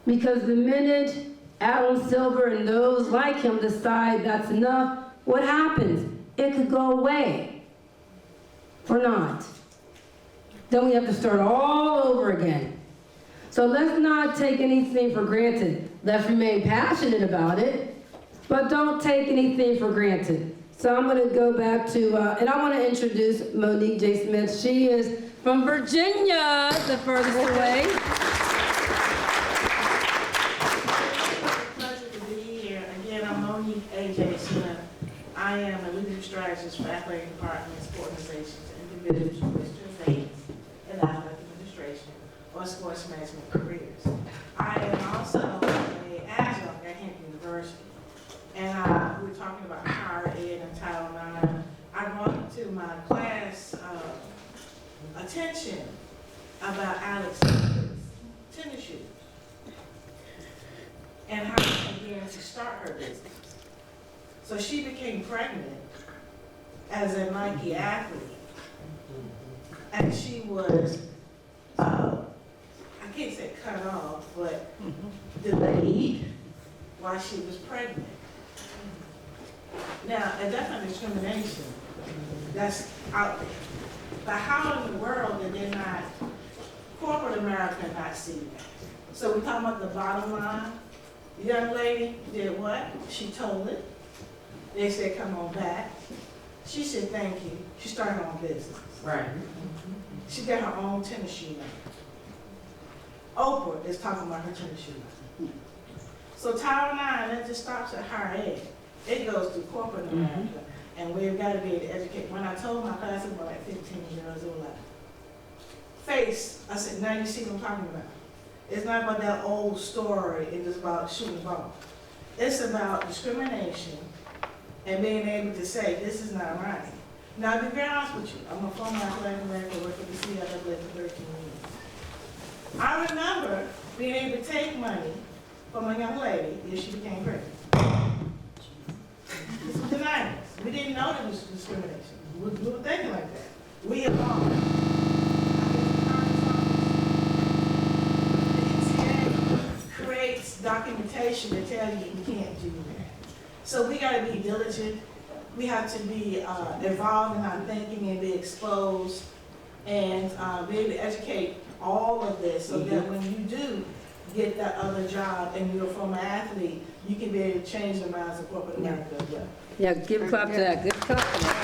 Because the minute Adam Silver and those like him decide that's enough, what happens? It could go away or not. Then we have to start all over again. So let's not take anything for granted. Let's remain passionate about it, but don't take anything for granted. So I'm going to go back to, and I want to introduce Monique J. Smith. She is from Virginia, the furthest away. Pleasure to be here. Again, I'm Monique A.J. Smith. I am a leadership strategist for athletic departments, organizations, and individuals who wish to advance in athletic administration or sports management careers. I am also an adjunct at Hampton University. And we were talking about higher ed and Title IX. I brought to my class attention about Alex Smith's tennis shoes and how she began to start her business. So she became pregnant as a Nike athlete, and she was, I can't say cut off, but delayed while she was pregnant. Now, and that's not discrimination, that's out there. But how in the world did they not, corporate America not see that? So we're talking about the bottom line. The young lady did what? She told it. They said, come on back. She said, thank you. She started her own business. Right. She got her own tennis shoe line. Oprah is talking about her tennis shoe line. So Title IX, that just stops at higher ed. It goes to corporate America, and we've got to be able to educate. When I told my class about like 15 years old, face, I said, now you see what I'm talking about. It's not about that old story, it is about shooting the ball. It's about discrimination and being able to say, this is not right. Now, to be very honest with you, I'm a former athletic director, worked for the CIAA for 13 years. I remember being able to take money from a young lady if she became pregnant. This was the 90s. We didn't know there was discrimination. We were thinking like that. We evolved. The NCAA creates documentation that tells you you can't do that. So we got to be diligent. We have to be involved in our thinking and be exposed and be able to educate all of this so that when you do get that other job and you're a former athlete, you can be able to change the minds of corporate America as well. Yeah, give a clap to that. Good clap to that.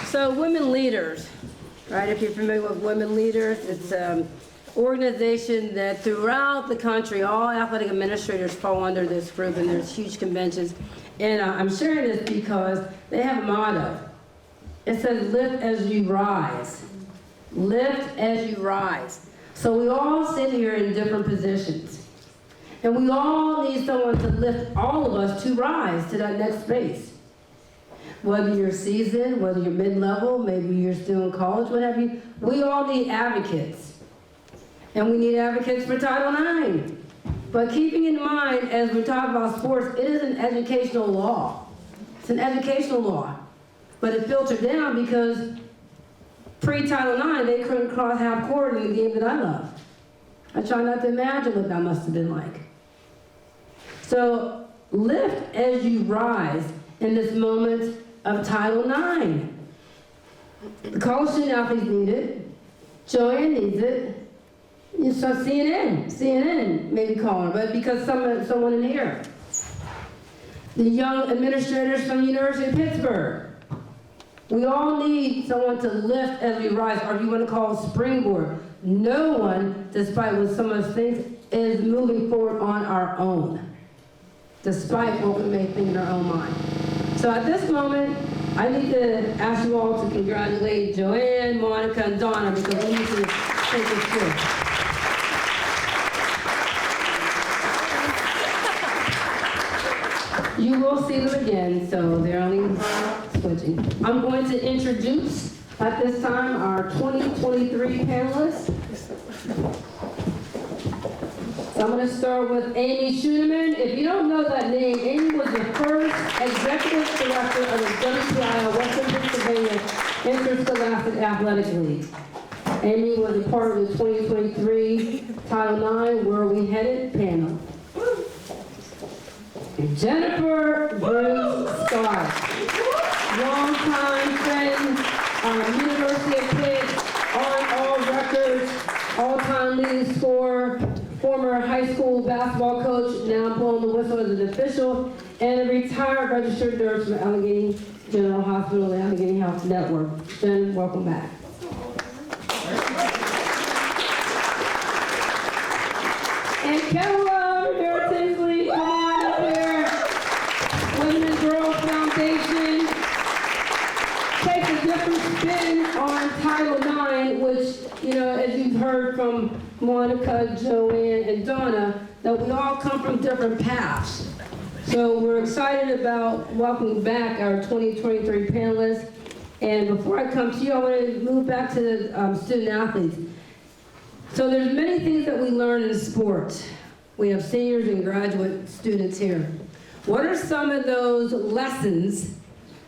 So women leaders, right? If you're familiar with women leaders, it's an organization that throughout the country, all athletic administrators fall under this group, and there's huge conventions. And I'm sharing this because they have a motto. It says, lift as you rise. Lift as you rise. So we all sit here in different positions. And we all need someone to lift all of us to rise to that next space. Whether you're seasoned, whether you're mid-level, maybe you're still in college, what have you, we all need advocates. And we need advocates for Title IX. But keeping in mind, as we talk about sports, it is an educational law. It's an educational law. But it filtered down because pre-Title IX, they couldn't cross half court in the game that I love. I try not to imagine what that must have been like. So lift as you rise in this moment of Title IX. The college student athletes need it. Joanne needs it. You saw CNN maybe calling, but because someone in here. The young administrators from the University of Pittsburgh. We all need someone to lift as we rise, or you want to call it springboard. No one, despite what some of us think, is moving forward on our own, despite what we may think in our own mind. So at this moment, I need to ask you all to congratulate Joanne, Monica, and Donna, because we need to take this through. You will see them again, so they're only switching. I'm going to introduce at this time our 2023 panelists. So I'm going to start with Amy Schuneman. If you don't know that name, Amy was the first executive director of the WPIL Western Pennsylvania Interscholastic Athletic League. Amy was a part of the 2023 Title IX Where We Headed panel. Jennifer Bruce Starr, longtime friend, University of Pitt, on all records, all-time leading scorer, former high school basketball coach, now blowing the whistle as an official, and a retired registered nurse from Allegheny General Hospital and Allegheny Health Network. Jen, welcome back. And Kevin here, Tinsley, come on up here. Women and Girls Foundation takes a different spin on Title IX, which, you know, as you've heard from Monica, Joanne, and Donna, that we all come from different paths. So we're excited about welcoming back our 2023 panelists. And before I come to you, I want to move back to the student athletes. So there's many things that we learn in sports. We have seniors and graduate students here. What are some of those lessons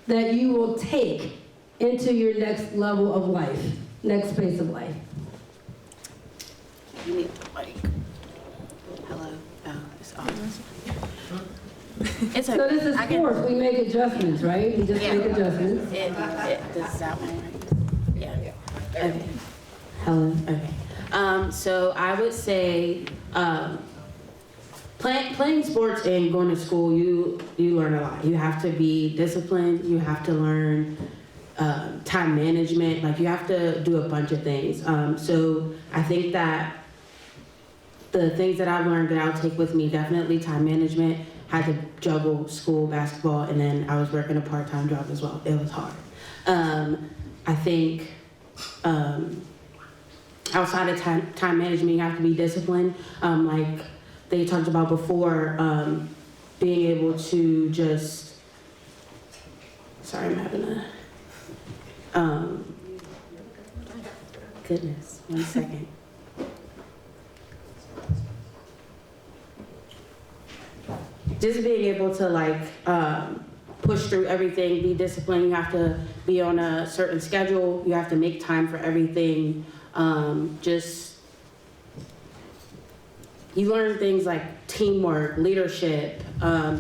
that you will take into your next level of life, next phase of life? You need the mic. Hello. Oh, it's on. It's So this is sports. We make adjustments, right? We just make adjustments. This is that one, right? Yeah. Okay. Hello. Okay. So I would say playing sports and going to school, you learn a lot. You have to be disciplined. You have to learn time management. Like, you have to do a bunch of things. So I think that the things that I've learned that I'll take with me, definitely time management. Had to juggle school, basketball, and then I was working a part-time job as well. It was hard. I think outside of time management, you have to be disciplined. Like they talked about before, being able to just, sorry, I'm having a, goodness, 1 second. Just being able to, like, push through everything, be disciplined. You have to be on a certain schedule. You have to make time for everything. You learn things like teamwork, leadership,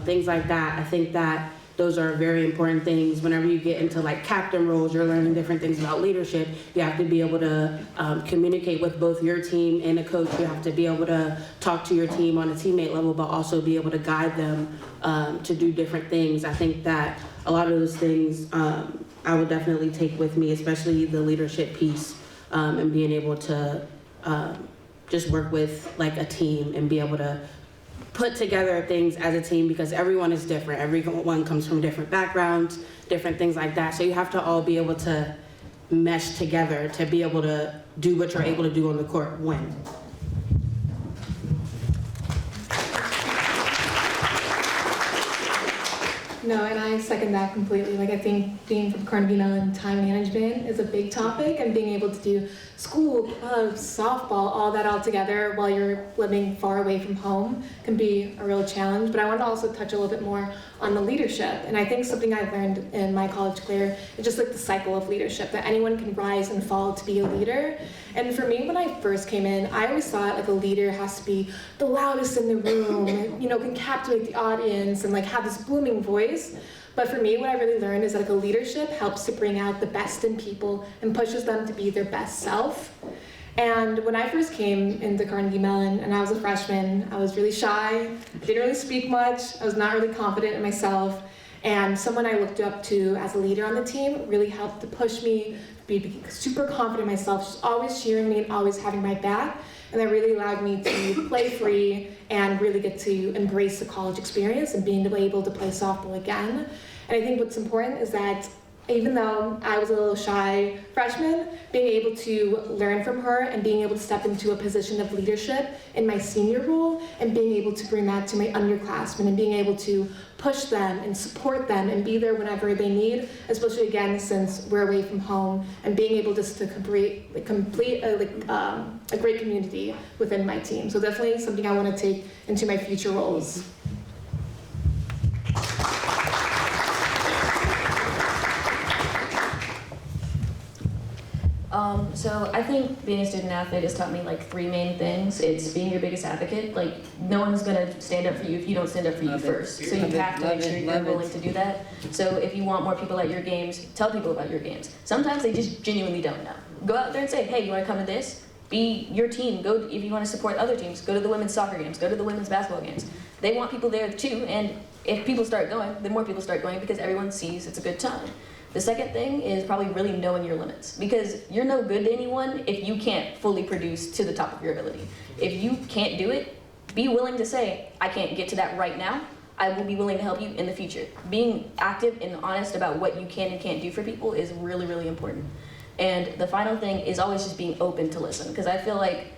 things like that. I think that those are very important things. Whenever you get into like captain roles, you're learning different things about leadership. You have to be able to communicate with both your team and a coach. You have to be able to talk to your team on a teammate level, but also be able to guide them to do different things. I think that a lot of those things I would definitely take with me, especially the leadership piece, and being able to just work with like a team and be able to put together things as a team, because everyone is different. Everyone comes from different backgrounds, different things like that. So you have to all be able to mesh together to be able to do what you're able to do on the court when. No, and I second that completely. Like, I think being from Carnegie Mellon, time management is a big topic, and being able to do school, clubs, softball, all that all together while you're living far away from home can be a real challenge. But I want to also touch a little bit more on the leadership. And I think something I've learned in my college career is just like the cycle of leadership, that anyone can rise and fall to be a leader. And for me, when I first came in, I always thought like a leader has to be the loudest in the room, and, you know, can captivate the audience and like have this booming voice. But for me, what I really learned is that like a leadership helps to bring out the best in people and pushes them to be their best self. And when I first came into Carnegie Mellon and I was a freshman, I was really shy, didn't really speak much, I was not really confident in myself. And someone I looked up to as a leader on the team really helped to push me, be super confident in myself. She's always cheering me and always having my back. And that really allowed me to play free and really get to embrace the college experience and being able to play softball again. And I think what's important is that even though I was a little shy freshman, being able to learn from her and being able to step into a position of leadership in my senior role and being able to bring that to my underclassmen and being able to push them and support them and be there whenever they need, especially again since we're away from home, and being able just to complete a great community within my team. So definitely something I want to take into my future roles. So I think being a student athlete has taught me like 3 main things. It's being your biggest advocate. Like, no one's gonna stand up for you if you don't stand up for you first. So you have to make sure you're willing to do that. So if you want more people at your games, tell people about your games. Sometimes they just genuinely don't know. Go out there and say, hey, you wanna come to this? Be your team. Go, if you wanna support other teams, go to the women's soccer games, go to the women's basketball games. They want people there too, and if people start going, then more people start going because everyone sees it's a good time. The second thing is probably really knowing your limits, because you're no good to anyone if you can't fully produce to the top of your ability. If you can't do it, be willing to say, I can't get to that right now. I will be willing to help you in the future. Being active and honest about what you can and can't do for people is really, really important. And the final thing is always just being open to listen, because I feel like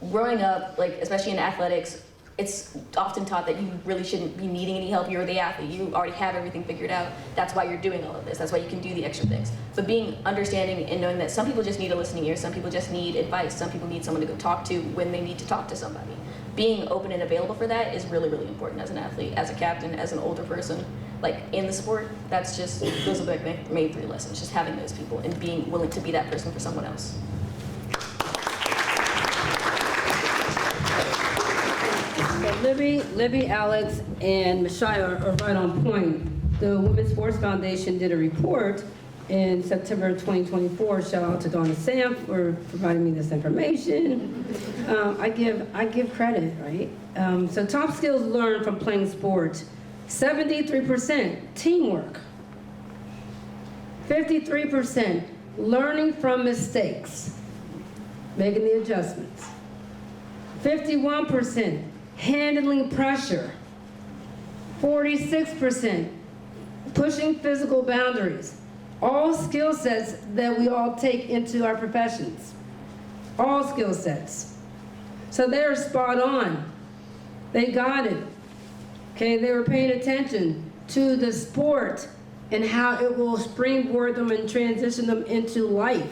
growing up, like especially in athletics, it's often taught that you really shouldn't be needing any help. You're the athlete. You already have everything figured out. That's why you're doing all of this. That's why you can do the extra things. But being understanding and knowing that some people just need a listening ear, some people just need advice, some people need someone to go talk to when they need to talk to somebody. Being open and available for that is really, really important as an athlete, as a captain, as an older person. Like in the sport, that's just, those are the main 3 lessons, just having those people and being willing to be that person for someone else. Libby, Alex, and Mashaya are right on point. The Women's Sports Foundation did a report in September 2024. Shout out to Donna Sam for providing me this information. I give credit, right? So top skills learned from playing sports: 73% teamwork, 53% learning from mistakes, making the adjustments, 51% handling pressure, 46% pushing physical boundaries. All skill sets that we all take into our professions. All skill sets. So they're spot on. They got it. Okay, they were paying attention to the sport and how it will springboard them and transition them into life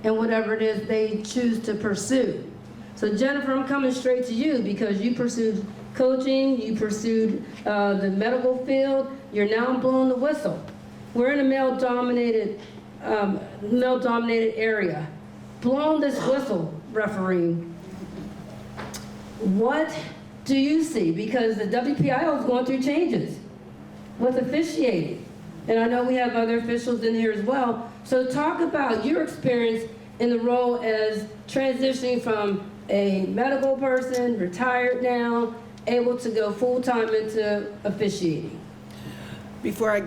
and whatever it is they choose to pursue. So Jennifer, I'm coming straight to you because you pursued coaching, you pursued the medical field, you're now blowing the whistle. We're in a male-dominated area. Blowing this whistle, referee. What do you see? Because the WPIAL is going through changes with officiating. And I know we have other officials in here as well. So talk about your experience in the role as transitioning from a medical person, retired now, able to go full-time into officiating. Before I,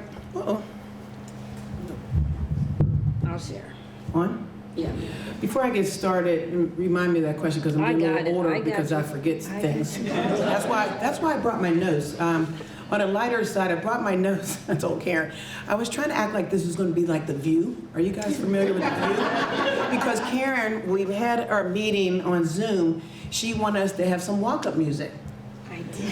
I'll share. On? Yeah. Before I get started, remind me of that question because I'm getting a little older because I forget things. That's why I brought my notes. On a lighter side, I brought my notes. I told Karen, I was trying to act like this was going to be like The View. Are you guys familiar with The View? Because Karen, we had our meeting on Zoom. She wanted us to have some walk-up music.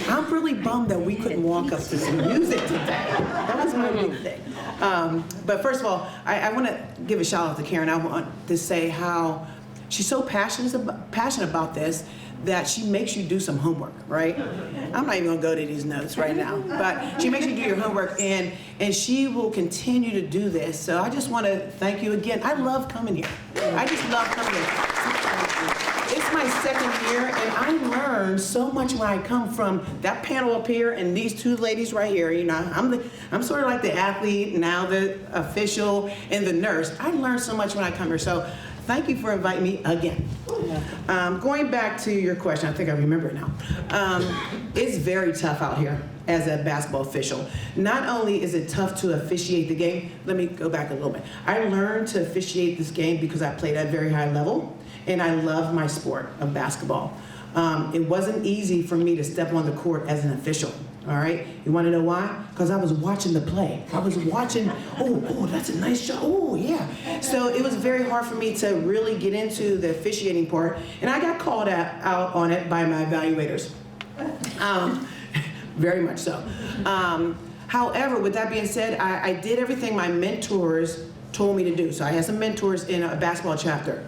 I'm really bummed that we couldn't walk up to some music today. That was my big thing. But first of all, I want to give a shout out to Karen. I want to say how she's so passionate about this that she makes you do some homework, right? I'm not even gonna go to these notes right now, but she makes you do your homework and she will continue to do this. So I just want to thank you again. I love coming here. I just love coming here. It's my second year and I learned so much when I come from that panel up here and these 2 ladies right here. You know, I'm sort of like the athlete, now the official and the nurse. I learned so much when I come here. So thank you for inviting me again. Going back to your question, I think I remember it now. It's very tough out here. as a basketball official. Not only is it tough to officiate the game, let me go back a little bit. I learned to officiate this game because I played at a very high level, and I love my sport of basketball. It wasn't easy for me to step on the court as an official. All right, you want to know why? Because I was watching the play. I was watching, oh, that's a nice shot. Oh, yeah. So it was very hard for me to really get into the officiating part, and I got called out on it by my evaluators. Very much so. However, with that being said, I did everything my mentors told me to do. So I had some mentors in a basketball chapter,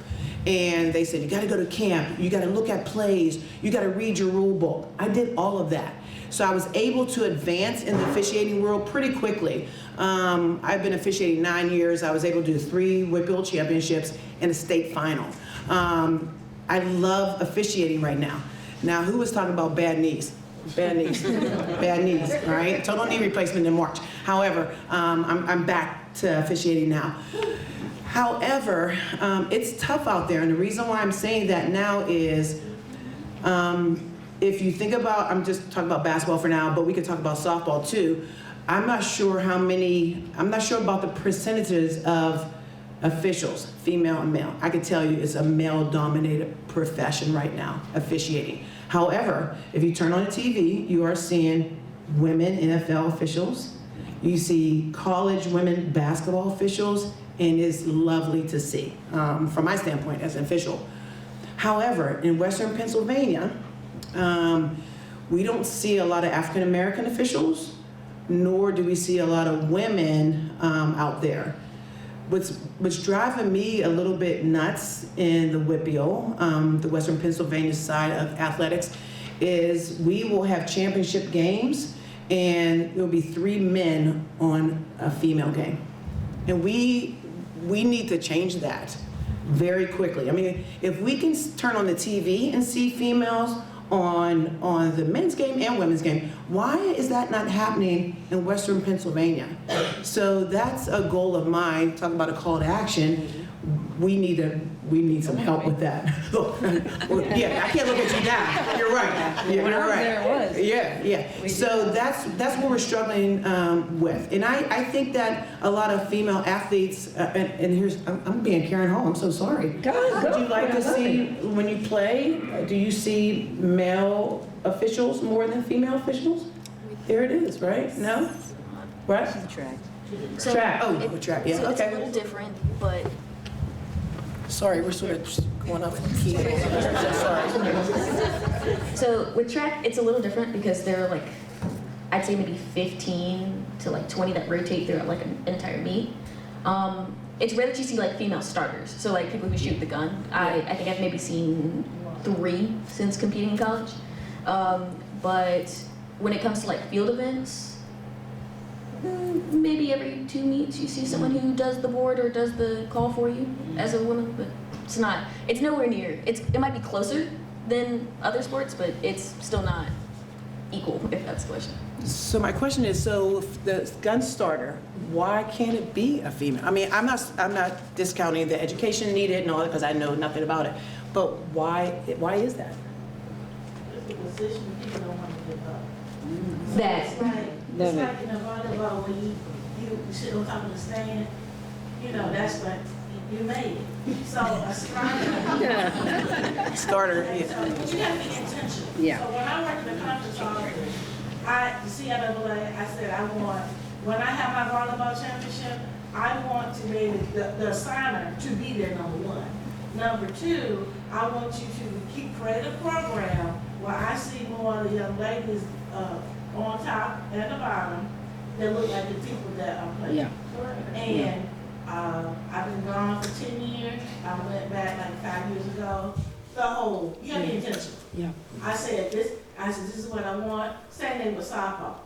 and they said, you got to go to camp, you got to look at plays, you got to read your rule book. I did all of that. So I was able to advance in the officiating world pretty quickly. I've been officiating 9 years. I was able to do 3 Whitfield championships and a state final. I love officiating right now. Now, who was talking about bad knees? Bad knees, bad knees, all right? Total knee replacement in March. However, I'm back to officiating now. However, it's tough out there, and the reason why I'm saying that now is, if you think about, I'm just talking about basketball for now, but we could talk about softball too. I'm not sure about the percentages of officials, female and male. I can tell you it's a male-dominated profession right now, officiating. However, if you turn on the TV, you are seeing women NFL officials. You see college women basketball officials, and it's lovely to see, from my standpoint as an official. However, in Western Pennsylvania, we don't see a lot of African American officials, nor do we see a lot of women out there. What's driving me a little bit nuts in the WPIAL, the Western Pennsylvania side of athletics, is we will have championship games and there'll be 3 men on a female game. And we need to change that very quickly. I mean, if we can turn on the TV and see females on the men's game and women's game, why is that not happening in Western Pennsylvania? So that's a goal of mine. Talk about a call to action. We need some help with that. Yeah, I can't look at you now. You're right. You're right. Yeah. So that's what we're struggling with. And I think that a lot of female athletes, and here's, I'm being Karen Hall, I'm so sorry. Would you like to see, when you play, do you see male officials more than female officials? There it is, right? No? Right? Track. Track. Track. Yeah. So Okay. it's a little different, but sorry, we're sort of going off the key. Sorry. So with track, it's a little different because there are like, I'd say maybe 15 to like 20 that rotate throughout like an entire meet. It's rare that you see like female starters. So like people who shoot the gun. I think I've maybe seen 3 since competing in college. But when it comes to like field events, maybe every 2 meets you see someone who does the board or does the call for you as a woman, but it's nowhere near. It might be closer than other sports, but it's still not equal, if that's the question. So my question is, so the gun starter, why can't it be a female? I mean, I'm not discounting the education needed and all that because I know nothing about it, but why is that? The position people don't want to give up. That's It's like in a volleyball when you sit on top of the stand, that's what you made it. So a starter. Starter, So you have to be intentional. Yeah. So when I worked in the conference office, the CIAA, I said when I have my volleyball championship, I want to be the assigner to be there, number 1. Number 2, I want you to keep creative program where I see more of the young ladies on top and the bottom that look like the people that I'm playing. Yeah. And I've been gone for 10 years. I went back like 5 years ago. You have to be intentional. Yeah. I said this is what I want. Same thing with softball.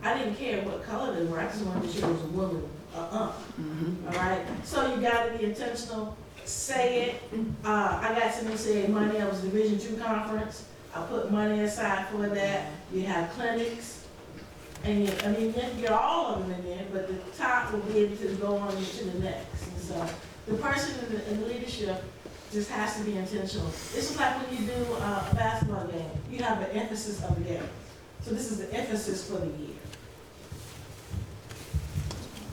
I didn't care what color they were. I just wanted to make sure it was a woman, all right? So you got to be intentional. Say it. I got some NCAA money. I was Division II conference. I put money aside for that. You have clinics. And you have to get all of them in there, but the top will be able to go on to the next. And so the person in the leadership just has to be intentional. It's just like when you do a basketball game. You have an emphasis of the game. So this is the emphasis for the year.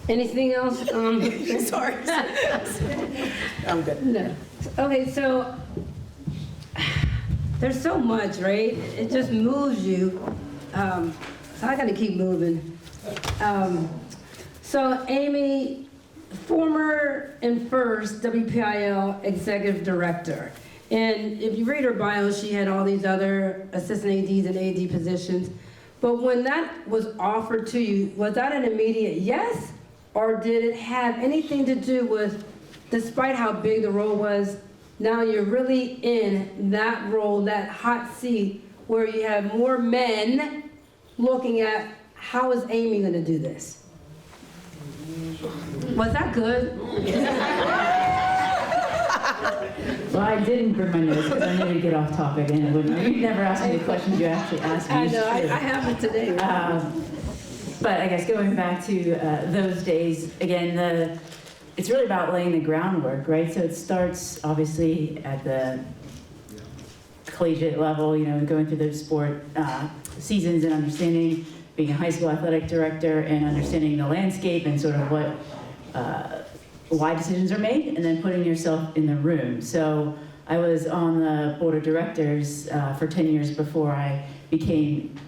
Anything else? Sorry. I'm good. No. Okay, so there's so much, right? It just moves you. So I got to keep moving. So Amy, former and first WPIL executive director. And if you read her bio, she had all these other assistant ADs and AD positions. But when that was offered to you, was that an immediate yes? Or did it have anything to do with, despite how big the role was, now you're really in that role, that hot seat, where you have more men looking at how is Amy going to do this? Was that good? Well, I didn't bring my notes because I knew to get off topic, and you never asked me the questions you actually asked me. I know, I haven't today. But I guess going back to those days, again, it's really about laying the groundwork, right? So it starts obviously at the collegiate level, going through the sport seasons and understanding being a high school athletic director and understanding the landscape and sort of why decisions are made, and then putting yourself in the room. So I was on the board of directors for 10 years before I became,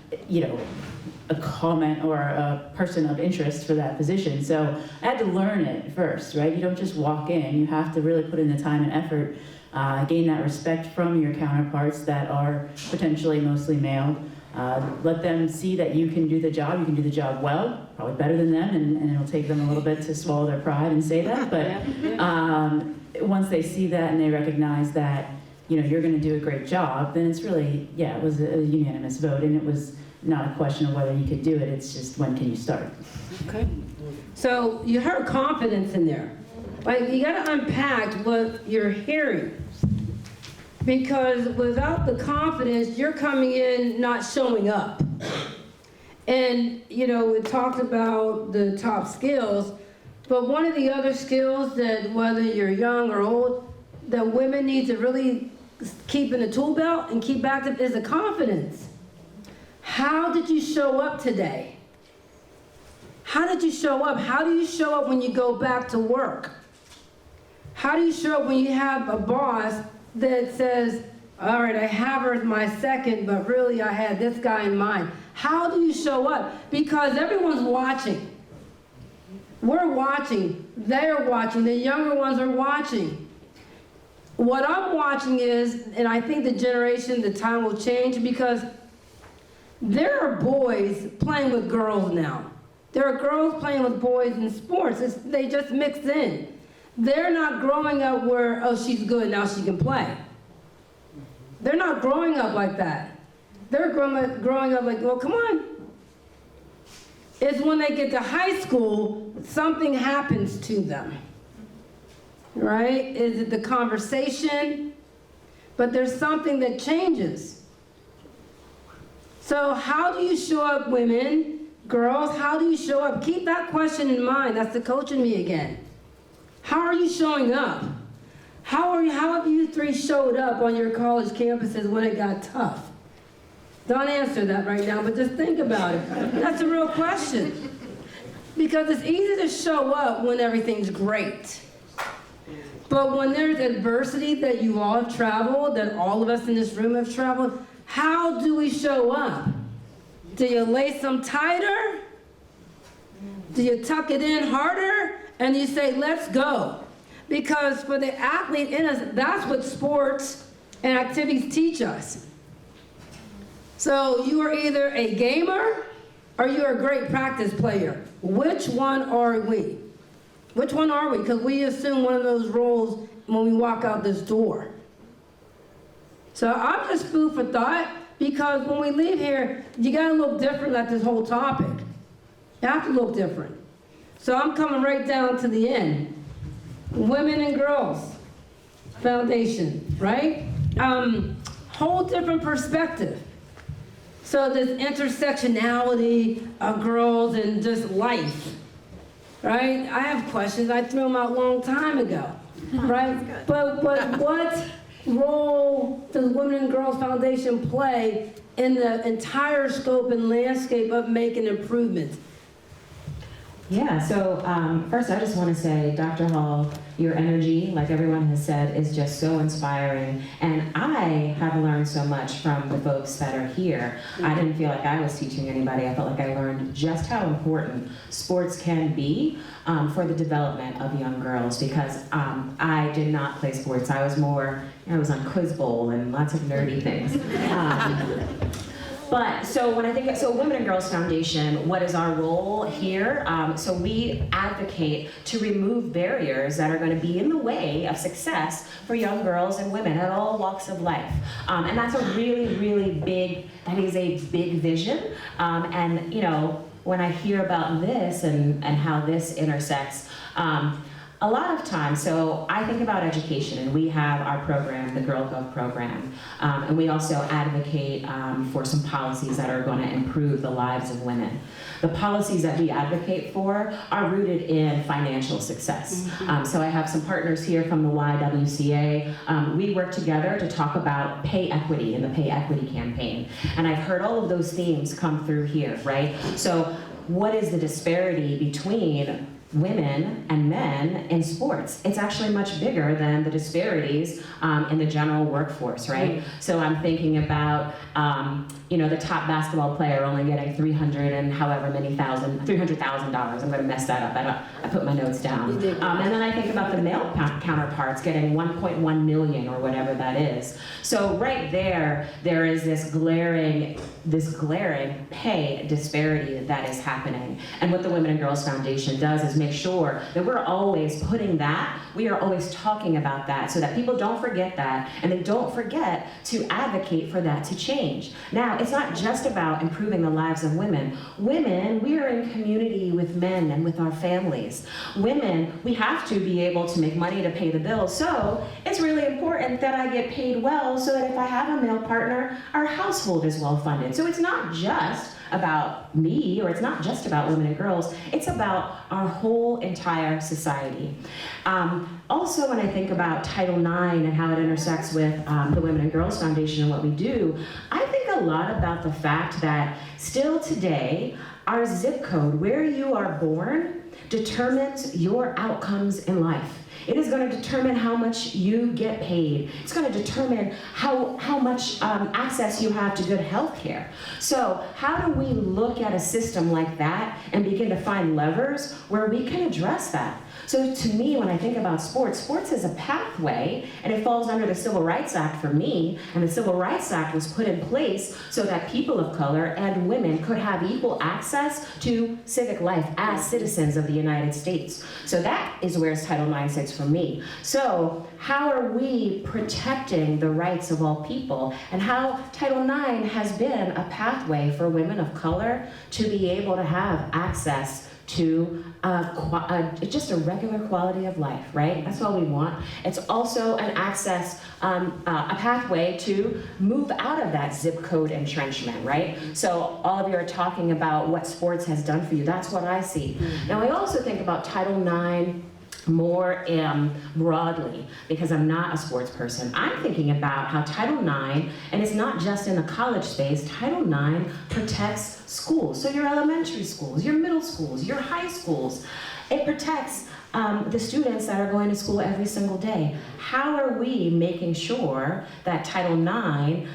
a comment or a person of interest for that position. So I had to learn it first, right? You don't just walk in. You have to really put in the time and effort, gain that respect from your counterparts that are potentially mostly male. Let them see that you can do the job. You can do the job well, probably better than them, and it'll take them a little bit to swallow their pride and say that. But once they see that and they recognize that, you're going to do a great job, then it's really, it was a unanimous vote, and it was not a question of whether you could do it. It's just when can you start. Okay. So you heard confidence in there. Like, you got to unpack what you're hearing. Because without the confidence, you're coming in not showing up. And, we talked about the top skills, but one of the other skills that, whether you're young or old, that women need to really keep in the tool belt and keep active is the confidence. How did you show up today? How did you show up? How do you show up when you go back to work? How do you show up when you have a boss that says, all right, I have her as my second, but really I had this guy in mind? How do you show up? Because everyone's watching. We're watching. They're watching. The younger ones are watching. What I'm watching is, and I think the generation, the time will change, because there are boys playing with girls now. There are girls playing with boys in sports. They just mix in. They're not growing up where, oh, she's good, now she can play. They're not growing up like that. They're growing up like, well, come on. It's when they get to high school, something happens to them. Right? Is it the conversation? But there's something that changes. So how do you show up, women, girls? How do you show up? Keep that question in mind. That's the coach in me again. How are you showing up? How have you three showed up on your college campuses when it got tough? Don't answer that right now, but just think about it. That's a real question. Because it's easy to show up when everything's great. But when there's adversity that you all have traveled, that all of us in this room have traveled, how do we show up? Do you lace them tighter? Do you tuck it in harder? And you say, let's go. Because for the athlete in us, that's what sports and activities teach us. So you are either a gamer or you're a great practice player. Which one are we? Which one are we? Because we assume one of those roles when we walk out this door. So I'm just food for thought, because when we leave here, you gotta look different at this whole topic. You have to look different. So I'm coming right down to the end. Women and girls foundation, right? Whole different perspective. So this intersectionality of girls and just life, right? I have questions. I threw them out a long time ago, right? But what role does Women and Girls Foundation play in the entire scope and landscape of making improvements? Yeah, so first I just want to say, Dr. Hall, your energy, like everyone has said, is just so inspiring. And I have learned so much from the folks that are here. I didn't feel like I was teaching anybody. I felt like I learned just how important sports can be for the development of young girls, because I did not play sports. I was more, I was on Quiz Bowl and lots of nerdy things. But so when I think, so Women and Girls Foundation, what is our role here? So we advocate to remove barriers that are going to be in the way of success for young girls and women at all walks of life. And that's a really, really big, that is a big vision. And you know, when I hear about this and how this intersects, a lot of times, so I think about education, and we have our program, the Girl Gov program, and we also advocate for some policies that are going to improve the lives of women. The policies that we advocate for are rooted in financial success. So I have some partners here from the YWCA. We work together to talk about pay equity in the Pay Equity Campaign. And I've heard all of those themes come through here, right? So what is the disparity between women and men in sports? It's actually much bigger than the disparities in the general workforce, right? So I'm thinking about, you know, the top basketball player only getting $300,000. I'm going to mess that up. I put my notes down. And then I think about the male counterparts getting 1.1 million or whatever that is. So right there is this glaring pay disparity that is happening. And what the Women and Girls Foundation does is make sure that we're always putting that, we are always talking about that, so that people don't forget that, and they don't forget to advocate for that to change. Now, it's not just about improving the lives of women. Women, we are in community with men and with our families. Women, we have to be able to make money to pay the bills, so it's really important that I get paid well, so that if I have a male partner, our household is well funded. So it's not just about me, or it's not just about women and girls, it's about our whole entire society. Also, when I think about Title IX and how it intersects with the Women and Girls Foundation and what we do, I think a lot about the fact that still today, our zip code, where you are born, determines your outcomes in life. It is going to determine how much you get paid. It's going to determine how much access you have to good health care. So how do we look at a system like that and begin to find levers where we can address that? So to me, when I think about sports, sports is a pathway, and it falls under the Civil Rights Act for me, and the Civil Rights Act was put in place so that people of color and women could have equal access to civic life as citizens of the United States. So that is where Title IX sits for me. So how are we protecting the rights of all people, and how Title IX has been a pathway for women of color to be able to have access to just a regular quality of life, right? That's all we want. It's also an access, a pathway to move out of that zip code entrenchment, right? So all of you are talking about what sports has done for you. That's what I see. Now, I also think about Title IX more broadly, because I'm not a sports person. I'm thinking about how Title IX, and it's not just in the college space, Title IX protects schools. So your elementary schools, your middle schools, your high schools. It protects the students that are going to school every single day. How are we making sure that Title IX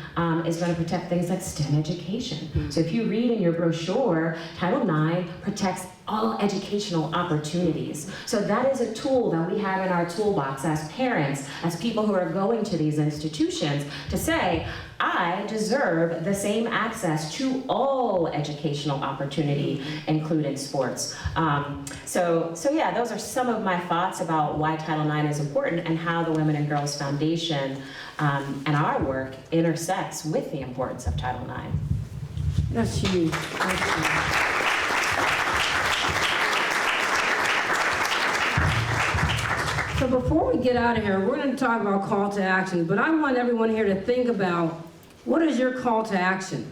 is going to protect things like STEM education? So if you read in your brochure, Title IX protects all educational opportunities. So that is a tool that we have in our toolbox as parents, as people who are going to these institutions, to say, I deserve the same access to all educational opportunity, including sports. So yeah, those are some of my thoughts about why Title IX is important and how the Women and Girls Foundation and our work intersects with the importance of Title IX. That's huge. That's huge. So before we get out of here, we're going to talk about call to action, but I want everyone here to think about, what is your call to action?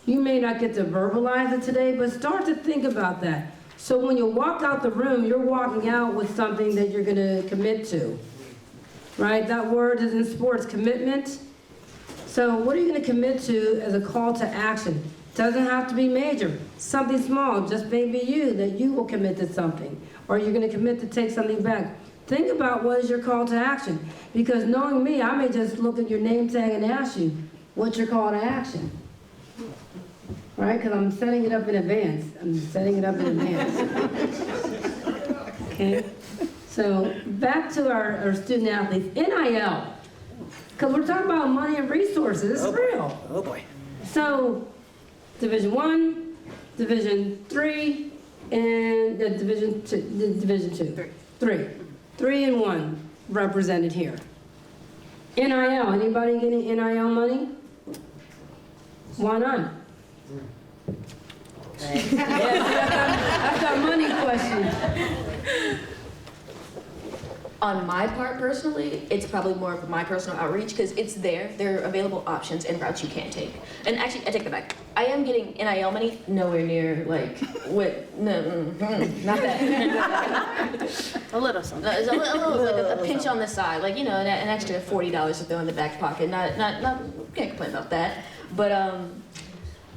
You may not get to verbalize it today, but start to think about that. So when you walk out the room, you're walking out with something that you're going to commit to. right? That word is in sports, commitment. So what are you going to commit to as a call to action? Doesn't have to be major. Something small, just maybe that you will commit to something. Or you're going to commit to take something back. Think about what is your call to action. Because knowing me, I may just look at your name tag and ask you, what's your call to action? Right? Because I'm setting it up in advance. Okay? So back to our student athletes. NIL. Because we're talking about money and resources. It's real. Oh boy. So Division 1, Division 3, and Division 2. 3 and 1 represented here. NIL, anybody getting NIL money? Why not? That's our money question. On my part personally, it's probably more of my personal outreach because it's there. There are available options and routes you can take. And actually, I take that back. I am getting NIL money, nowhere near like what? No, not that. A little something. It's a little like a pinch on the side, like an extra $40 to throw in the back pocket. Not can't complain about that. But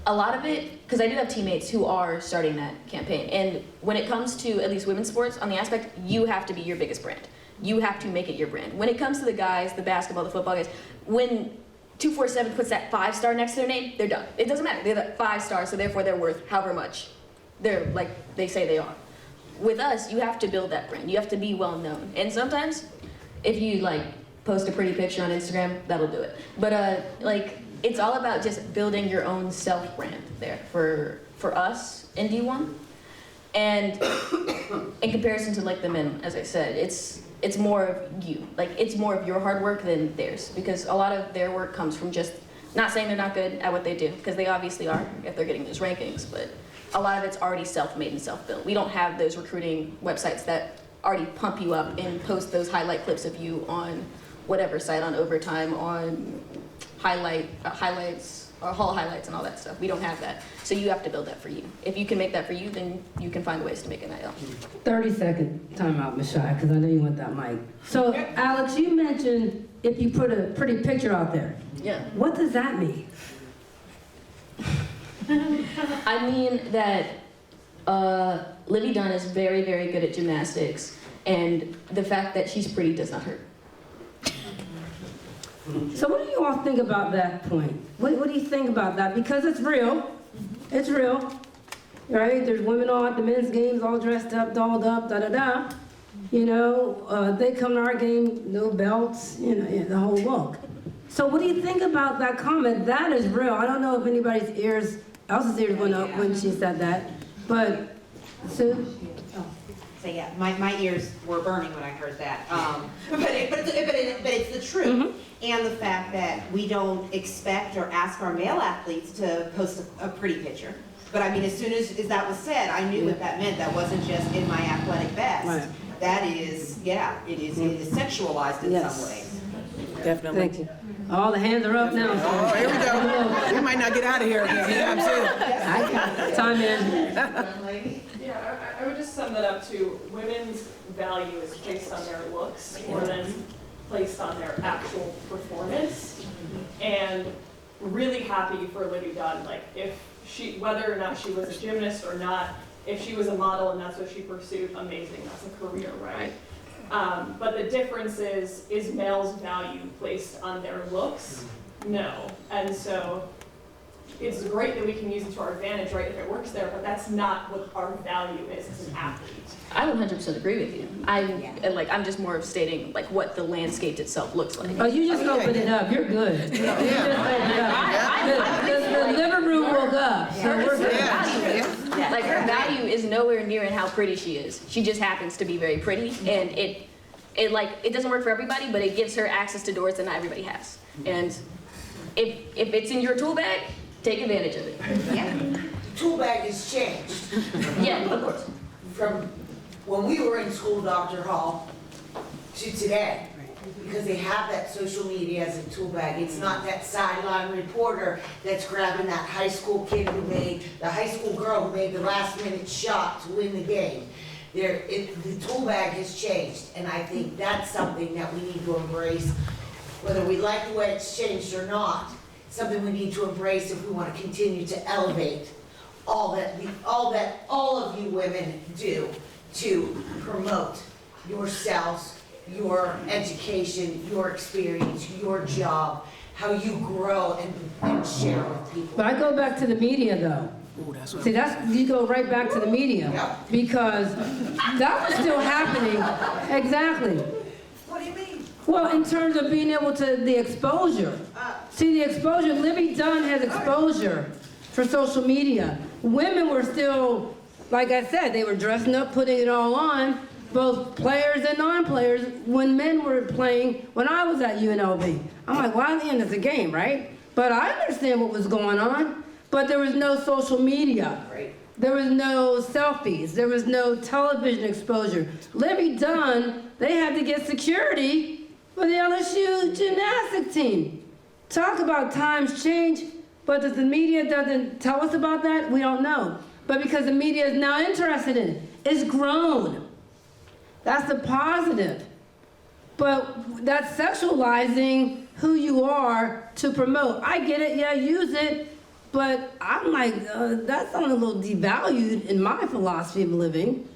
a lot of it, because I do have teammates who are starting that campaign, and when it comes to at least women's sports, on the aspect, you have to be your biggest brand. You have to make it your brand. When it comes to the guys, the basketball, the football guys, when 247 puts that 5-star next to their name, they're done. It doesn't matter. They're the 5 stars, so therefore they're worth however much they're like they say they are. With us, you have to build that brand. You have to be well known. And sometimes, if you like post a pretty picture on Instagram, that'll do it. But it's all about just building your own self brand there for us in D1. And in comparison to like the men, as I said, it's more of you. Like it's more of your hard work than theirs, because a lot of their work comes from just not saying they're not good at what they do, because they obviously are if they're getting those rankings, but a lot of it's already self-made and self-built. We don't have those recruiting websites that already pump you up and post those highlight clips of you on whatever site, on Overtime, on highlights, or Hall highlights and all that stuff. We don't have that. So you have to build that for you. If you can make that for you, then you can find ways to make it NIL. 30-second timeout, Mishai, because I know you want that mic. So, Alex, you mentioned if you put a pretty picture out there. Yeah. What does that mean? I mean that Livy Dunn is very, very good at gymnastics, and the fact that she's pretty does not hurt. So what do you all think about that point? What do you think about that? Because it's real. It's real. Right? There's women all at the men's games all dressed up, dolled up, da-da-da. They come to our game, no belts, the whole look. So what do you think about that comment? That is real. I don't know if anybody's else's ears went up when she said that, but Sue? So yeah, my ears were burning when I heard that. But it's the truth. Mm-hmm. And the fact that we don't expect or ask our male athletes to post a pretty picture. But I mean, as soon as that was said, I knew what that meant. That wasn't just in my athletic vest. Right. That is, it is sexualized in some ways. Definitely. Thank you. All the hands are up now. Oh, here we go. We might not get out of here. I'm saying. Time in. Yeah, I would just sum that up to women's value is based on their looks more than placed on their actual performance. And really happy for Livy Dunn, like whether or not she was a gymnast or not, if she was a model and that's what she pursued, amazing, that's a career, right? But the difference is males' value placed on their looks? No. And so it's great that we can use it to our advantage, right, if it works there, but that's not what our value is as an athlete. I 100% agree with you. I'm just more of stating like what the landscape itself looks like. Oh, you just opened it up. You're good. You just opened it up. The living room woke up. So we're good. Like her value is nowhere near in how pretty she is. She just happens to be very pretty, and it doesn't work for everybody, but it gives her access to doors that not everybody has. And if it's in your tool bag, take advantage of it. Yeah. Tool bag has changed. Yeah, of course. From when we were in school, Dr. Hall, to today. Because they have that social media as a tool bag. It's not that sideline reporter that's grabbing that high school kid the high school girl who made the last minute shot to win the game. The tool bag has changed, and I think that's something that we need to embrace, whether we like the way it's changed or not. Something we need to embrace if we want to continue to elevate all that all of you women do to promote yourselves, your education, your experience, your job, how you grow and share with people. But I go back to the media though. See, you go right back to the media, because that was still happening. Exactly. What do you mean? Well, in terms of being able to, the exposure. See, the exposure, Libby Dunn has exposure for social media. Women were still, like I said, they were dressing up, putting it all on, both players and non-players, when men were playing, when I was at UNLV. I'm like, why the end of the game, right? But I understand what was going on, but there was no social media. Right. There was no selfies. There was no television exposure. Libby Dunn, they had to get security for the LSU gymnastics team. Talk about times change, but if the media doesn't tell us about that, we don't know. But because the media is now interested in it, it's grown. That's the positive. But that's sexualizing who you are to promote. I get it, yeah, use it, but I'm like, that's a little devalued in my philosophy of living,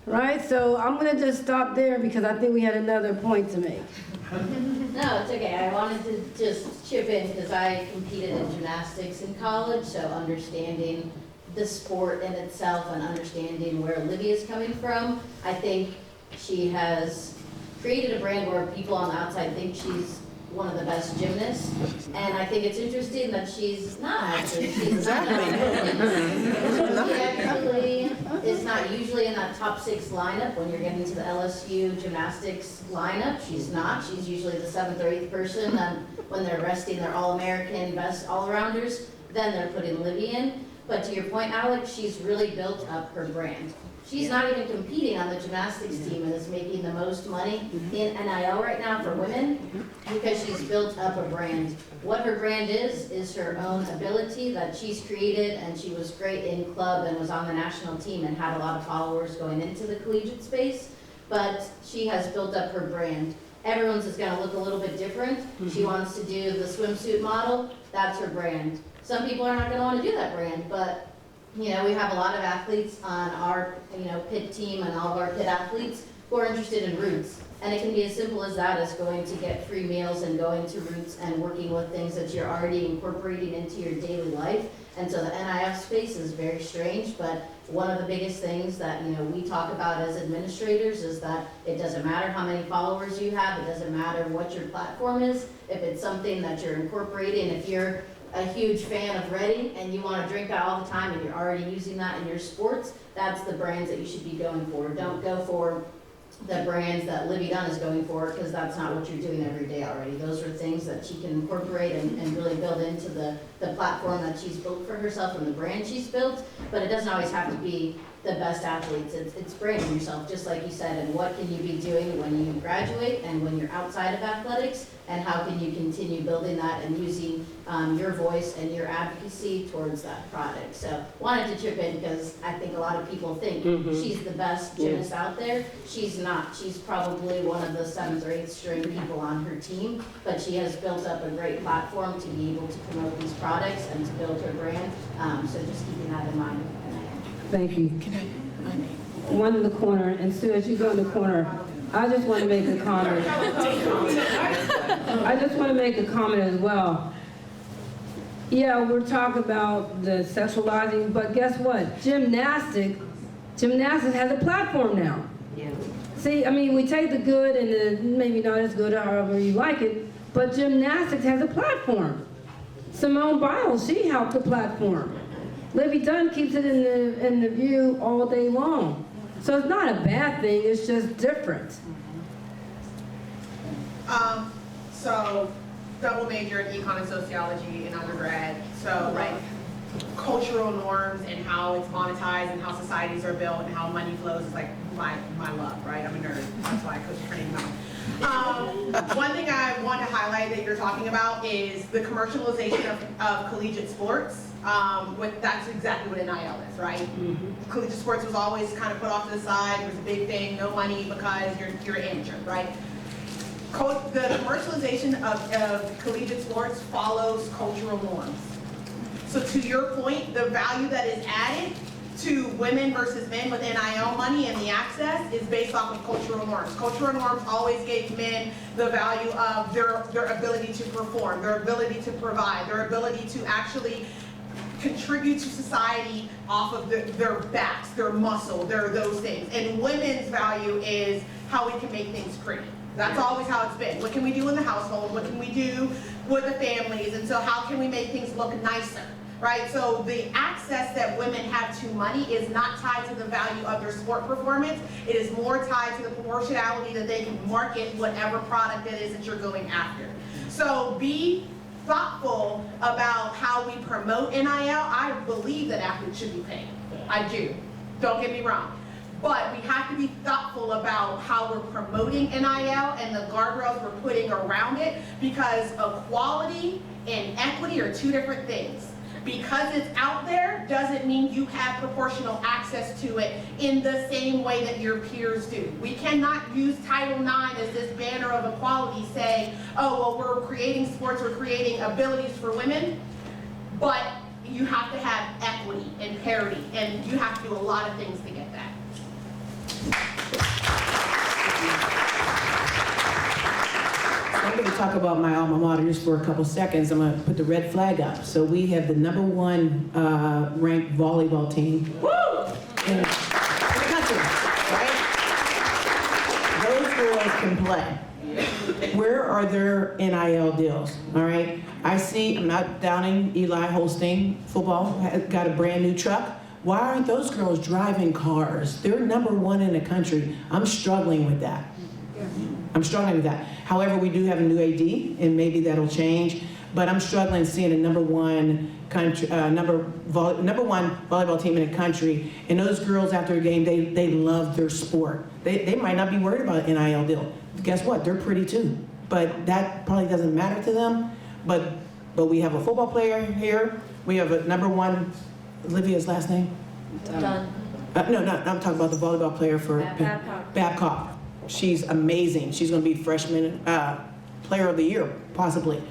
right? So I'm gonna just stop there because I think we had another point to make. No, it's okay. I wanted to just chip in because I competed in gymnastics in college, so understanding the sport in itself and understanding where Libby is coming from, I think she has created a brand where people on the outside think she's one of the best gymnasts, and I think it's interesting that she's not actually. She's not. She actually is not usually in that top 6 lineup when you're getting to the LSU gymnastics lineup. She's not. She's usually the 7th or 8th person, and when they're resting their All-American best all-arounders, then they're putting Libby in. But to your point, Alex, she's really built up her brand. She's not even competing on the gymnastics team and is making the most money in NIL right now for women because she's built up a brand. What her brand is her own ability that she's created, and she was great in club and was on the national team and had a lot of followers going into the collegiate space, but she has built up her brand. Everyone's is gonna look a little bit different. She wants to do the swimsuit model, that's her brand. Some people are not gonna wanna do that brand, but we have a lot of athletes on our, pit team and all of our pit athletes who are interested in Roots. And it can be as simple as that, as going to get free meals and going to Roots and working with things that you're already incorporating into your daily life. And so the NIL space is very strange, but one of the biggest things that, we talk about as administrators is that it doesn't matter how many followers you have, it doesn't matter what your platform is, if it's something that you're incorporating, if you're a huge fan of Reading and you want to drink that all the time and you're already using that in your sports, that's the brands that you should be going for. Don't go for the brands that Libby Dunn is going for, because that's not what you're doing every day already. Those are things that she can incorporate and really build into the platform that she's built for herself and the brand she's built, but it doesn't always have to be the best athletes. It's branding yourself, just like you said, and what can you be doing when you graduate and when you're outside of athletics, and how can you continue building that and using your voice and your advocacy towards that product. So wanted to chip in because I think a lot of people think she's the best gymnast out there. She's not. She's probably one of the 7th or 8th string people on her team, but she has built up a great platform to be able to promote these products and to build her brand. So just keeping that in mind. Thank you. One in the corner, and Sue, as you go in the corner, I just want to make a comment. I just want to make a comment as well. Yeah, we're talking about the sexualizing, but guess what? Gymnastics has a platform now. Yeah. See, we take the good and the maybe not as good, however you like it, but gymnastics has a platform. Simone Biles, she helped the platform. Libby Dunn keeps it in the view all day long. So it's not a bad thing, it's just different. So double major in econ and sociology in undergrad. So cultural norms and how it's monetized and how societies are built and how money flows is like my love, right? I'm a nerd. That's why I coach training now. One thing I want to highlight that you're talking about is the commercialization of collegiate sports. That's exactly what NIL is, right? Collegiate sports was always kind of put off to the side. It was a big thing, no money because you're an amateur, right? The commercialization of collegiate sports follows cultural norms. So to your point, the value that is added to women versus men with NIL money and the access is based off of cultural norms. Cultural norms always gave men the value of their ability to perform, their ability to provide, their ability to actually contribute to society off of their backs, their muscle, those things. And women's value is how we can make things pretty. That's always how it's been. What can we do in the household? What can we do with the families? And so how can we make things look nicer? Right, so the access that women have to money is not tied to the value of their sport performance. It is more tied to the proportionality that they can market whatever product it is that you're going after. So be thoughtful about how we promote NIL. I believe that athletes should be paid. I do. Don't get me wrong. But we have to be thoughtful about how we're promoting NIL and the guardrails we're putting around it, because equality and equity are two different things. Because it's out there doesn't mean you have proportional access to it in the same way that your peers do. We cannot use Title IX as this banner of equality saying, oh, well, we're creating sports, we're creating abilities for women, but you have to have equity and parity, and you have to do a lot of things to get that. I'm going to talk about my alma mater just for a couple seconds. I'm going to put the red flag up. So we have the #1 ranked volleyball team in the country, right? Those girls can play. Where are their NIL deals, all right? I see, I'm not downing Eli Holstein football, got a brand new truck. Why aren't those girls driving cars? They're #1 in the country. I'm struggling with that. I'm struggling with that. However, we do have a new AD, and maybe that'll change. But I'm struggling seeing a #1 country, #1 volleyball team in the country, and those girls after a game, they love their sport. They might not be worried about an NIL deal. Guess what? They're pretty too. But that probably doesn't matter to them. But we have a football player here. We have a #1. Olivia's last name? Done. No, I'm talking about the volleyball player for Babcock. She's amazing. She's going to be freshman player of the year, possibly.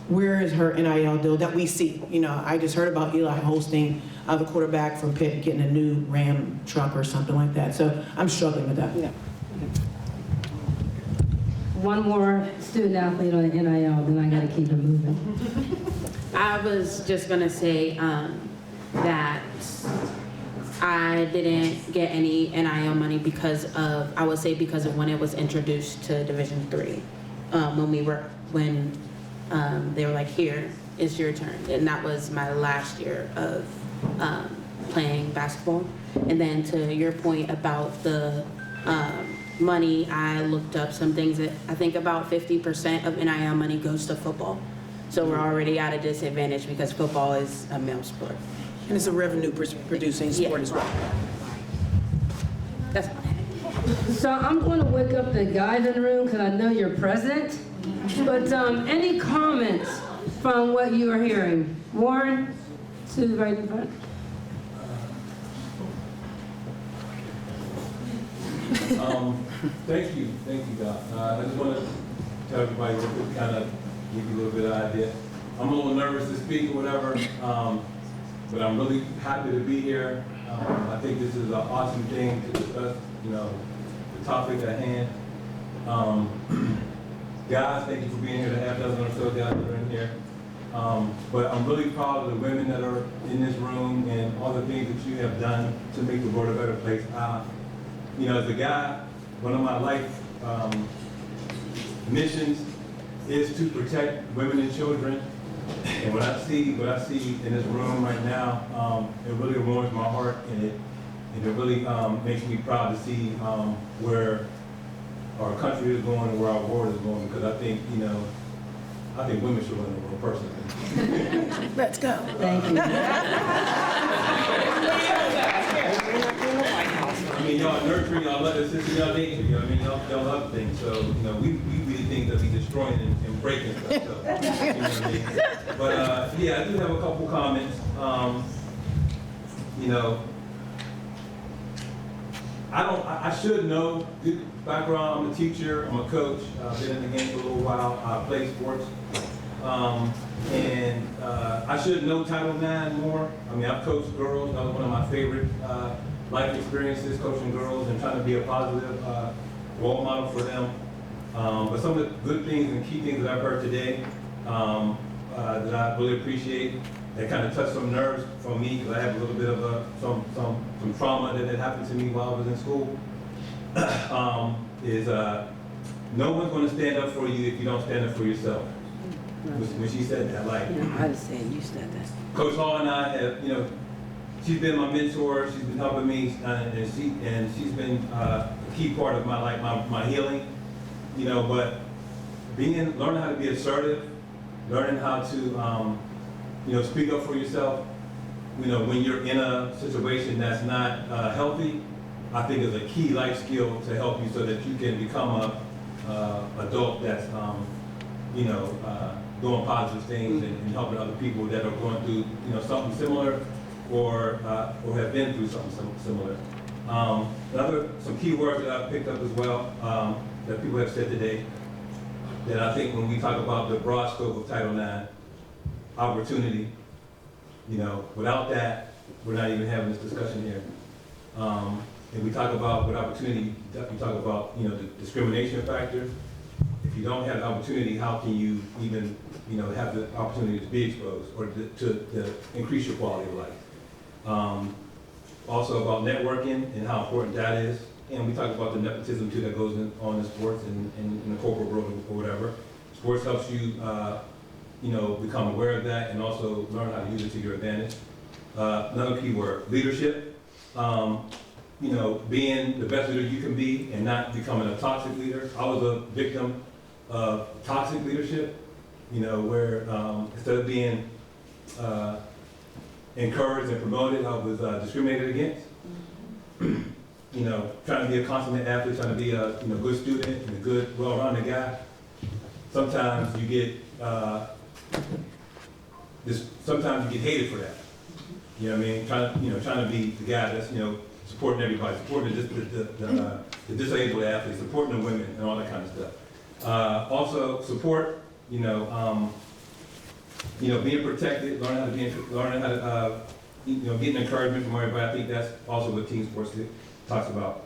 Where is her NIL deal that we see? You know, I just heard about Eli Holstein, the quarterback from Pitt, getting a new Ram truck or something like that. So I'm struggling with that. Yeah. One more student athlete on the NIL, then I got to keep it moving. I was just gonna say that I didn't get any NIL money because of when it was introduced to Division III. When they were like, here, it's your turn. And that was my last year of playing basketball. And then to your point about the money, I looked up some things that I think about 50% of NIL money goes to football. So we're already at a disadvantage because football is a male sport. And it's a revenue producing sport as well. That's all I had. So I'm going to wake up the guys in the room because I know you're present. But any comments from what you are hearing? Warren, to the right in front. Thank you, Doc. I just want to tell everybody real quick, kind of give you a little bit of idea. I'm a little nervous to speak or whatever, but I'm really happy to be here. I think this is an awesome thing to discuss, you know, the topic at hand. Guys, thank you for being here, the half dozen or so guys that are in here. But I'm really proud of the women that are in this room and all the things that you have done to make the world a better place. You know, as a guy, one of my life missions is to protect women and children. And what I see in this room right now, it really warms my heart, and it really makes me proud to see where our country is going and where our world is going, because I think, you know, I think women should run the world personally. Let's go. Thank you. mean, y'all nurturing, y'all love the system, y'all nature, you know what I mean? Y'all love things, so, you know, we really think that we destroying and breaking stuff, so, you know what I mean? But, yeah, I do have a couple comments. You know, I should know, good background, I'm a teacher, I'm a coach, I've been in the game for a little while, I play sports. I should know Title IX more. I mean, I've coached girls, that was one of my favorite life experiences, coaching girls and trying to be a positive role model for them. But some of the good things and key things that I've heard today that I really appreciate, that kind of touched some nerves for me, because I have a little bit of some trauma that had happened to me while I was in school, is no one's going to stand up for you if you don't stand up for yourself. When she said that, like, I understand you said that. Coach Hall and I have, you know, she's been my mentor, she's been helping me, and she's been a key part of my life, my healing, you know, but learning how to be assertive, learning how to, you know, speak up for yourself, you know, when you're in a situation that's not healthy, I think is a key life skill to help you so that you can become a adult that's, you know, doing positive things and helping other people that are going through, you know, something similar or have been through something similar. Some key words that I've picked up as well that people have said today, that I think when we talk about the broad scope of Title IX, opportunity, you know, without that, we're not even having this discussion here. And we talk about with opportunity, we talk about, you know, the discrimination factor. If you don't have the opportunity, how can you even, you know, have the opportunity to be exposed or to increase your quality of life? Also about networking and how important that is. And we talk about the nepotism too that goes on in sports and in the corporate world or whatever. Sports helps you, you know, become aware of that and also learn how to use it to your advantage. Another key word, leadership. You know, being the best leader you can be and not becoming a toxic leader. I was a victim of toxic leadership, you know, where instead of being encouraged and promoted, I was discriminated against. You know, trying to be a consummate athlete, trying to be a good student and a good, well-rounded guy. Sometimes you get sometimes you get hated for that. You know what I mean? Trying to be the guy that's, you know, supporting everybody, supporting the disabled athletes, supporting the women, and all that kind of stuff. Also, support, you know, being protected, learning how to, you know, getting encouragement from everybody. I think that's also what team sports talks about.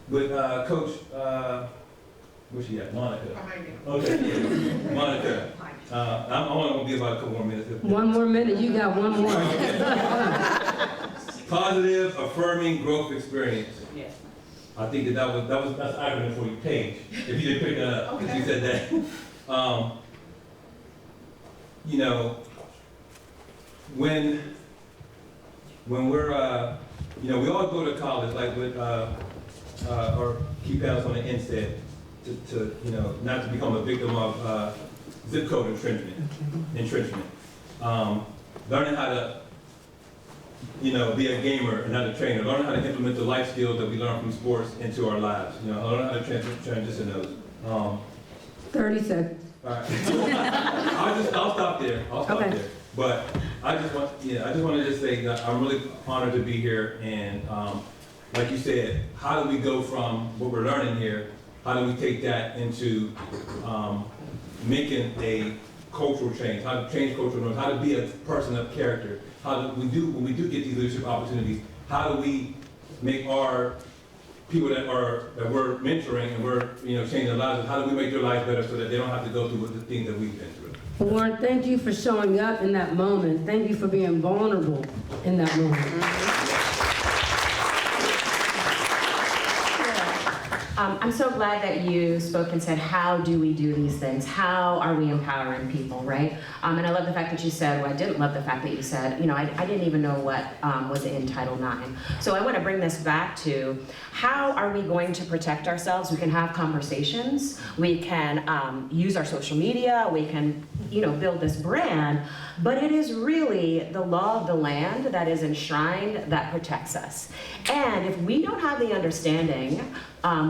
With Coach, where's she at? Monica. Behind you. Okay, yeah. Monica. I'm only going to be about a couple more minutes. One more minute, you got one more. Positive, affirming growth experience. Yes. I think that's acronym for you, PAGE. If you didn't pick that up, because you said that. You know, when we're, you know, we all go to college, like with, or keep us on the instead, to you know, not to become a victim of zip code entrenchment. Learning how to, you know, be a gamer and not a trainer. Learning how to implement the life skills that we learn from sports into our lives. You know, learn how to transition those. 30 seconds. All right. I'll stop there. There. But I just want to just say that I'm really honored to be here. And like you said, how do we go from what we're learning here? How do we take that into making a cultural change? How to change cultural norms? How to be a person of character? How do we do when we do get these leadership opportunities? How do we make our people that we're mentoring and we're changing their lives? How do we make their lives better so that they don't have to go through the things that we've been through? Warren, thank you for showing up in that moment. Thank you for being vulnerable in that moment. I'm so glad that you spoke and said, how do we do these things? How are we empowering people, right? And I love the fact that you said, well, I didn't love the fact that you said, you know, I didn't even know what was in Title IX. So I want to bring this back to, how are we going to protect ourselves? We can have conversations, we can use our social media, we can, you know, build this brand, but it is really the law of the land that is enshrined that protects us. And if we don't have the understanding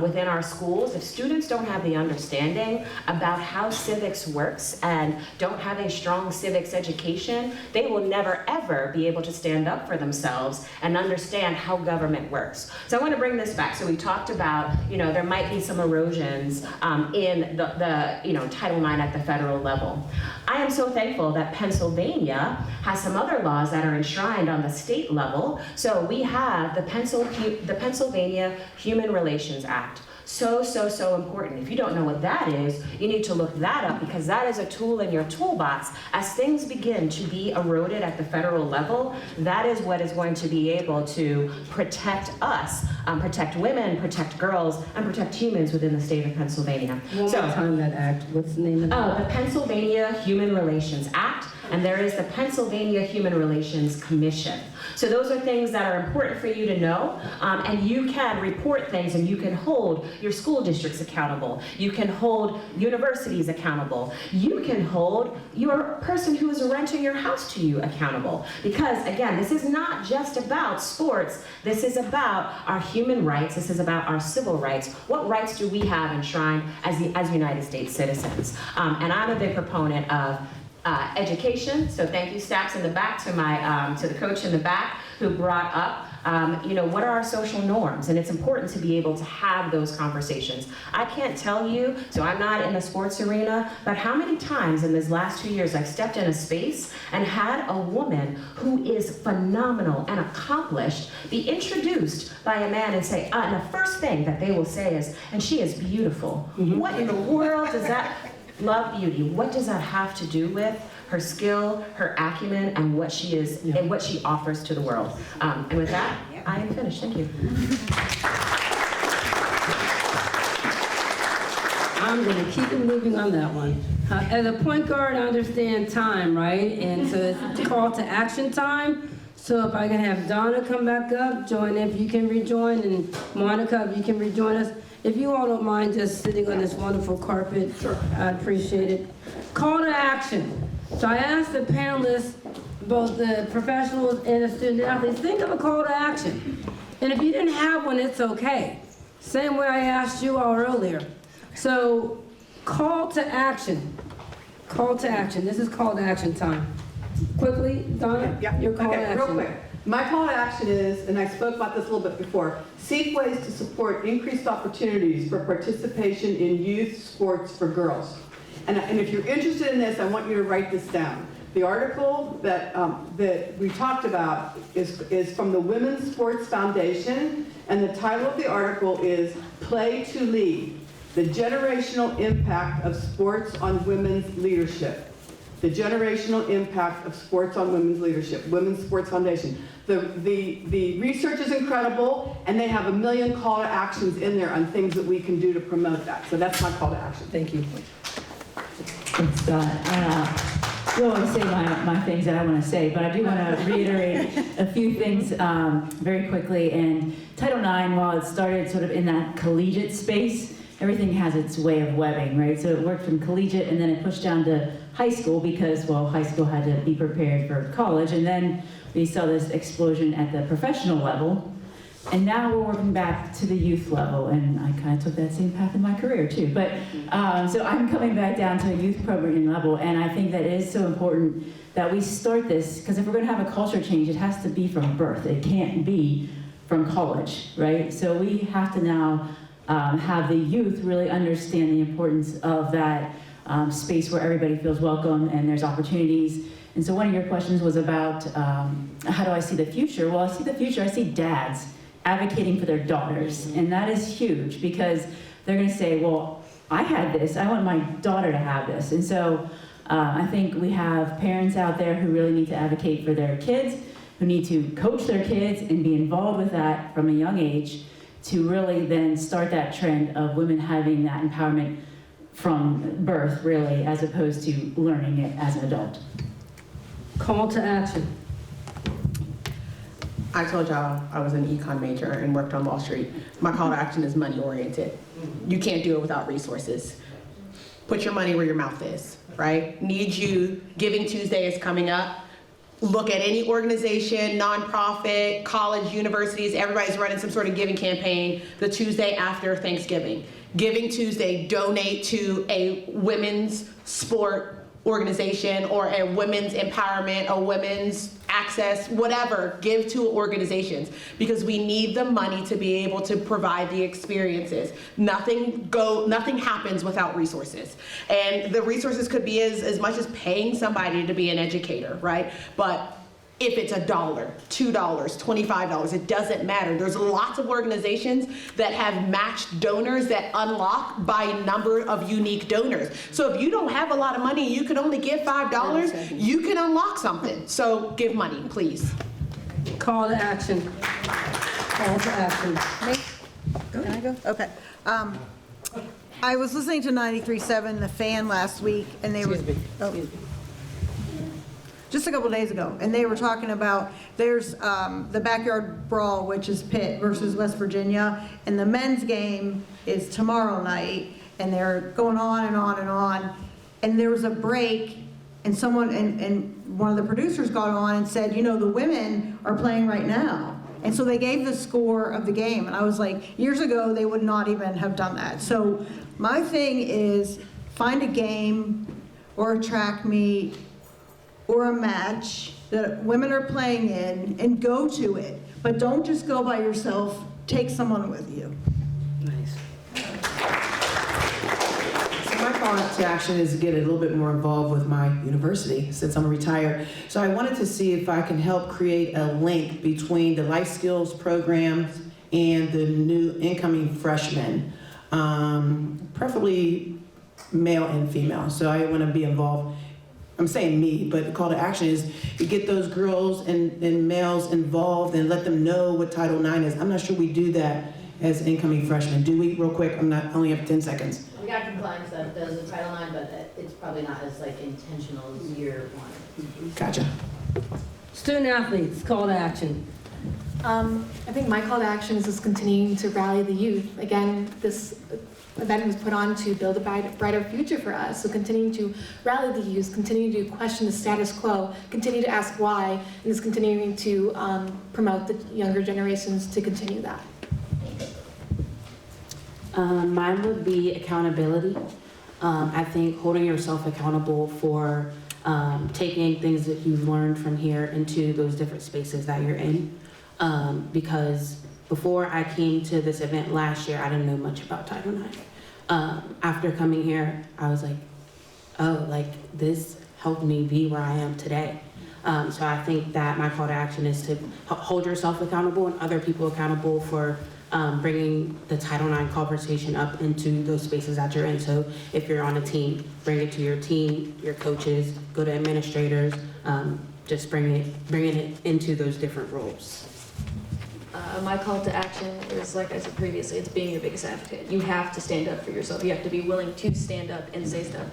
within our schools, if students don't have the understanding about how civics works and don't have a strong civics education, they will never ever be able to stand up for themselves and understand how government works. So I want to bring this back. So we talked about, you know, there might be some erosions in the you know, Title IX at the federal level. I am so thankful that Pennsylvania has some other laws that are enshrined on the state level. So we have the Pennsylvania Human Relations Act. So important. If you don't know what that is, you need to look that up, because that is a tool in your toolbox. As things begin to be eroded at the federal level, that is what is going to be able to protect us, protect women, protect girls, and protect humans within the state of Pennsylvania. One more time, that act. What's the name of that? The Pennsylvania Human Relations Act, and there is the Pennsylvania Human Relations Commission. So those are things that are important for you to know, and you can report things, and you can hold your school districts accountable. You can hold universities accountable. You can hold your person who is renting your house to you accountable. Because again, this is not just about sports. This is about our human rights. This is about our civil rights. What rights do we have enshrined as United States citizens? And I'm a big proponent of education. So thank you, Staps in the back, to the coach in the back who brought up, you know, what are our social norms? And it's important to be able to have those conversations. I can't tell you, so I'm not in the sports arena, but how many times in these last 2 years I've stepped in a space and had a woman who is phenomenal and accomplished be introduced by a man and say, and the first thing that they will say is, and she is beautiful. What in the world does that? Love beauty. What does that have to do with her skill, her acumen, and what she is, and what she offers to the world? And with that, I am finished. Thank you. I'm going to keep it moving on that one. As a point guard, I understand time, right? And so it's call to action time. So if I can have Donna come back up, join if you can rejoin, and Monica, if you can rejoin us. If you all don't mind just sitting on this wonderful carpet, sure. I'd appreciate it. Call to action. So I asked the panelists, both the professionals and the student athletes, think of a call to action. And if you didn't have one, it's okay. Same way I asked you all earlier. So call to action. Call to action. This is call to action time. Quickly, Donna, your call to action. Real quick. My call to action is, and I spoke about this a little bit before, seek ways to support increased opportunities for participation in youth sports for girls. And if you're interested in this, I want you to write this down. The article that we talked about is from the Women's Sports Foundation, and the title of the article is Play to Lead, the generational impact of sports on women's leadership. The generational impact of sports on women's leadership, Women's Sports Foundation. The research is incredible, and they have 1 million call to actions in there on things that we can do to promote that. So that's my call to action. Thank you. Thanks, Scott. I don't want to say my things that I want to say, but I do want to reiterate a few things very quickly. And Title IX, while it started sort of in that collegiate space, everything has its way of webbing, right? So it worked from collegiate, and then it pushed down to high school because, well, high school had to be prepared for college. And then we saw this explosion at the professional level. And now we're working back to the youth level. And I kind of took that same path in my career too. But so I'm coming back down to a youth programming level. And I think that it is so important that we start this, because if we're going to have a culture change, it has to be from birth. It can't be from college, right? So we have to now have the youth really understand the importance of that space where everybody feels welcome and there's opportunities. And so one of your questions was about how do I see the future? Well, I see the future, I see dads advocating for their daughters. And that is huge, because they're gonna say, well, I had this, I want my daughter to have this. And so I think we have parents out there who really need to advocate for their kids, who need to coach their kids and be involved with that from a young age. to really then start that trend of women having that empowerment from birth, really, as opposed to learning it as an adult. Call to action. I told y'all I was an econ major and worked on Wall Street. My call to action is money oriented. You can't do it without resources. Put your money where your mouth is, right? Need you. Giving Tuesday is coming up. Look at any organization, nonprofit, college, universities, everybody's running some sort of giving campaign the Tuesday after Thanksgiving. Giving Tuesday, donate to a women's sport organization or a women's empowerment, a women's access, whatever. Give to organizations because we need the money to be able to provide the experiences. Nothing happens without resources. And the resources could be as much as paying somebody to be an educator, right? But if it's $1, $2, $25, it doesn't matter. There's lots of organizations that have matched donors that unlock by number of unique donors. So if you don't have a lot of money, you can only give $5, you can unlock something. So give money, please. Call to action. Call to action. Can I go? Okay. I was listening to 93.7 The Fan last week, and they were, just a couple days ago, and they were talking about there's the backyard brawl, which is Pitt versus West Virginia, and the men's game is tomorrow night, and they're going on and on and on, and there was a break, and someone and one of the producers got on and said, you know, the women are playing right now. And so they gave the score of the game, and I was like, years ago they would not even have done that. So my thing is find a game or a track meet or a match that women are playing in and go to it. But don't just go by yourself, take someone with you. Nice. So my call to action is to get a little bit more involved with my university since I'm retired. So I wanted to see if I can help create a link between the life skills programs and the new incoming freshmen, preferably male and female. So I want to be involved. I'm saying me, but the call to action is to get those girls and males involved and let them know what Title IX is. I'm not sure we do that as incoming freshmen. Do we? Real quick, I only have 10 seconds. We got compliance that does the Title IX, but it's probably not as like intentional as year one. Gotcha. Student athletes, call to action. I think my call to action is just continuing to rally the youth. Again, this event was put on to build a brighter future for us. So continuing to rally the youth, continuing to question the status quo, continue to ask why, and just continuing to promote the younger generations to continue that. Mine would be accountability. I think holding yourself accountable for taking things that you've learned from here into those different spaces that you're in. Because before I came to this event last year, I didn't know much about Title IX. After coming here, I was like, oh, like this helped me be where I am today. So I think that my call to action is to hold yourself accountable and other people accountable for bringing the Title IX conversation up into those spaces that you're in. So if you're on a team, bring it to your team, your coaches, go to administrators, just bringing it into those different roles. My call to action is, like I said previously, it's being your biggest advocate. You have to stand up for yourself. You have to be willing to stand up and say stuff.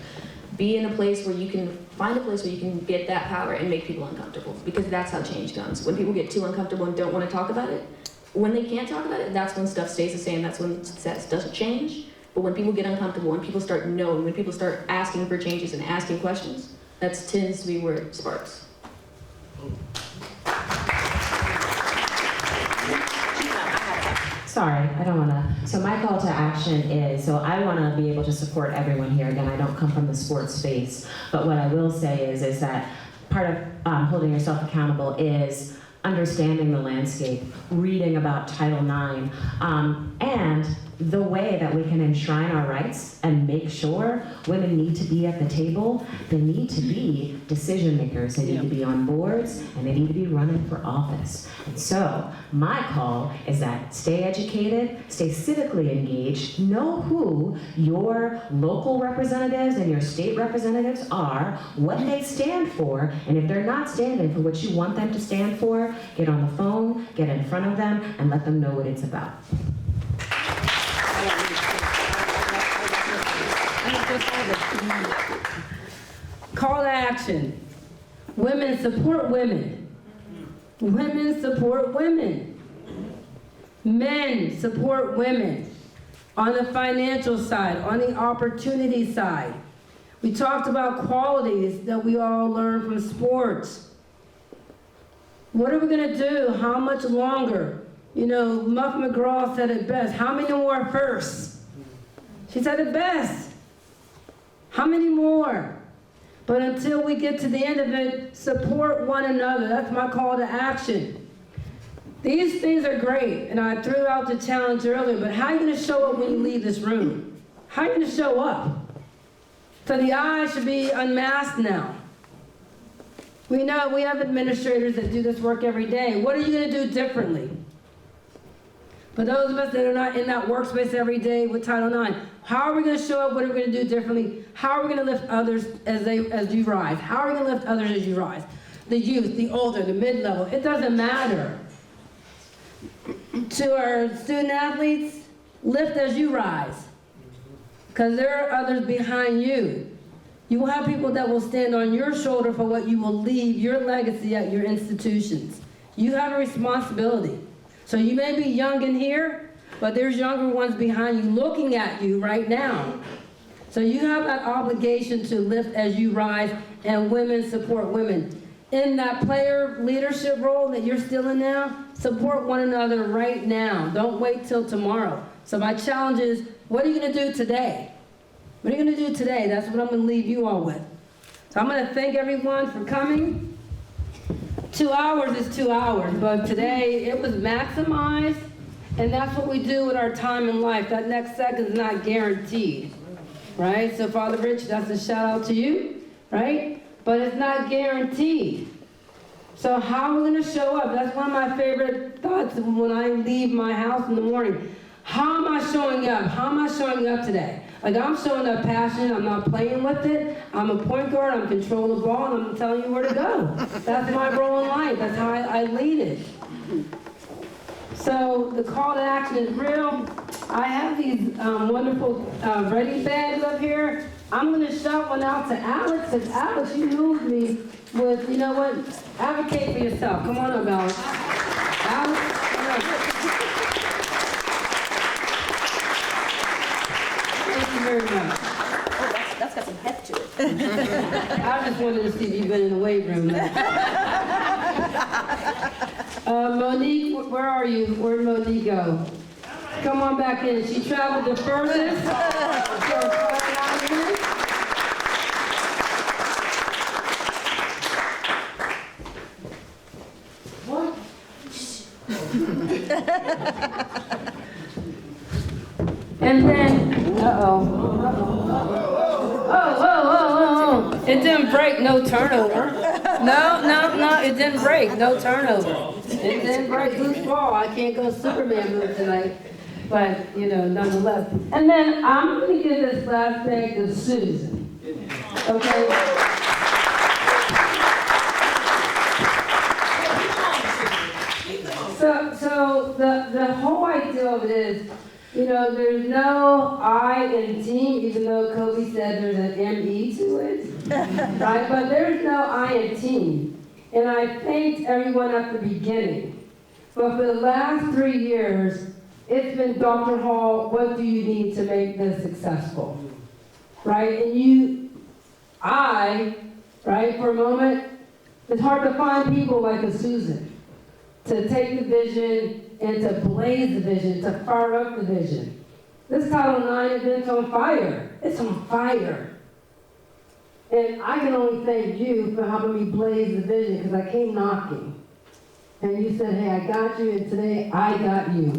Be in a place where you can find a place where you can get that power and make people uncomfortable, because that's how change comes. When people get too uncomfortable and don't want to talk about it, when they can't talk about it, that's when stuff stays the same. That's when success doesn't change. But when people get uncomfortable, when people start knowing, when people start asking for changes and asking questions, that tends to be where it sparks. Sorry, I don't want to. So my call to action is, so I want to be able to support everyone here. Again, I don't come from the sports space, but what I will say is that part of holding yourself accountable is understanding the landscape, reading about Title IX, and the way that we can enshrine our rights and make sure women need to be at the table. They need to be decision makers. They need to be on boards, and they need to be running for office. And so my call is that stay educated, stay civically engaged, know who your local representatives and your state representatives are, what they stand for, and if they're not standing for what you want them to stand for, get on the phone, get in front of them, and let them know what it's about. Call to action. Women support women. Women support women. Men support women. On the financial side, on the opportunity side. We talked about qualities that we all learn from sports. What are we gonna do? How much longer? You know, Muff McGraw said it best. How many more firsts? She said it best. How many more? But until we get to the end of it, support one another. That's my call to action. These things are great, and I threw out the challenge earlier, but how are you gonna show up when you leave this room? How are you gonna show up? So the eyes should be unmasked now. We know we have administrators that do this work every day. What are you gonna do differently? For those of us that are not in that workspace every day with Title IX, how are we gonna show up? What are we gonna do differently? How are we gonna lift others as you rise? How are we gonna lift others as you rise? The youth, the older, the mid-level, it doesn't matter. To our student athletes, lift as you rise. Because there are others behind you. You will have people that will stand on your shoulder for what you will leave, your legacy at your institutions. You have a responsibility. So you may be young in here, but there's younger ones behind you looking at you right now. So you have that obligation to lift as you rise, and women support women. In that player leadership role that you're still in now, support one another right now. Don't wait till tomorrow. So my challenge is, what are you gonna do today? What are you gonna do today? That's what I'm gonna leave you all with. So I'm gonna thank everyone for coming. 2 hours is 2 hours, but today it was maximized, and that's what we do with our time in life. That next second is not guaranteed, right? So Father Rich, that's a shout out to you, right? But it's not guaranteed. So how are we gonna show up? That's one of my favorite thoughts when I leave my house in the morning. How am I showing up? How am I showing up today? Like, I'm showing up passionate, I'm not playing with it. I'm a point guard, I'm control the ball, and I'm telling you where to go. That's my role in life, that's how I lead it. So the call to action is real. I have these wonderful ready bags up here. I'm gonna shout one out to Alex, because Alex, you moved me with, you know what, advocate for yourself. Come on up, Alex. Alex, come on. Thank you very much. Oh, that's got some heft to it. I just wanted to see if you've been in the weight room. Monique, where are you? Where'd Monique go? Come on back in. She traveled the furthest. What? And then, oh, it didn't break, no turnover. No, it didn't break, no turnover. It didn't break, whose ball? I can't go Superman move tonight, but, you know, nonetheless. And then I'm gonna give this last bag to Susan, okay? So the whole idea of it is, you know, there's no I in team, even though Kobe said there's an M-E to it, right? But there's no I in team. And I thanked everyone at the beginning. But for the last 3 years, it's been, Dr. Hall, what do you need to make this successful? Right? And right, for a moment, it's hard to find people like a Susan to take the vision and to blaze the vision, to fire up the vision. This Title IX event's on fire. It's on fire. And I can only thank you for helping me blaze the vision, because I came knocking. And you said, hey, I got you, and today I got you.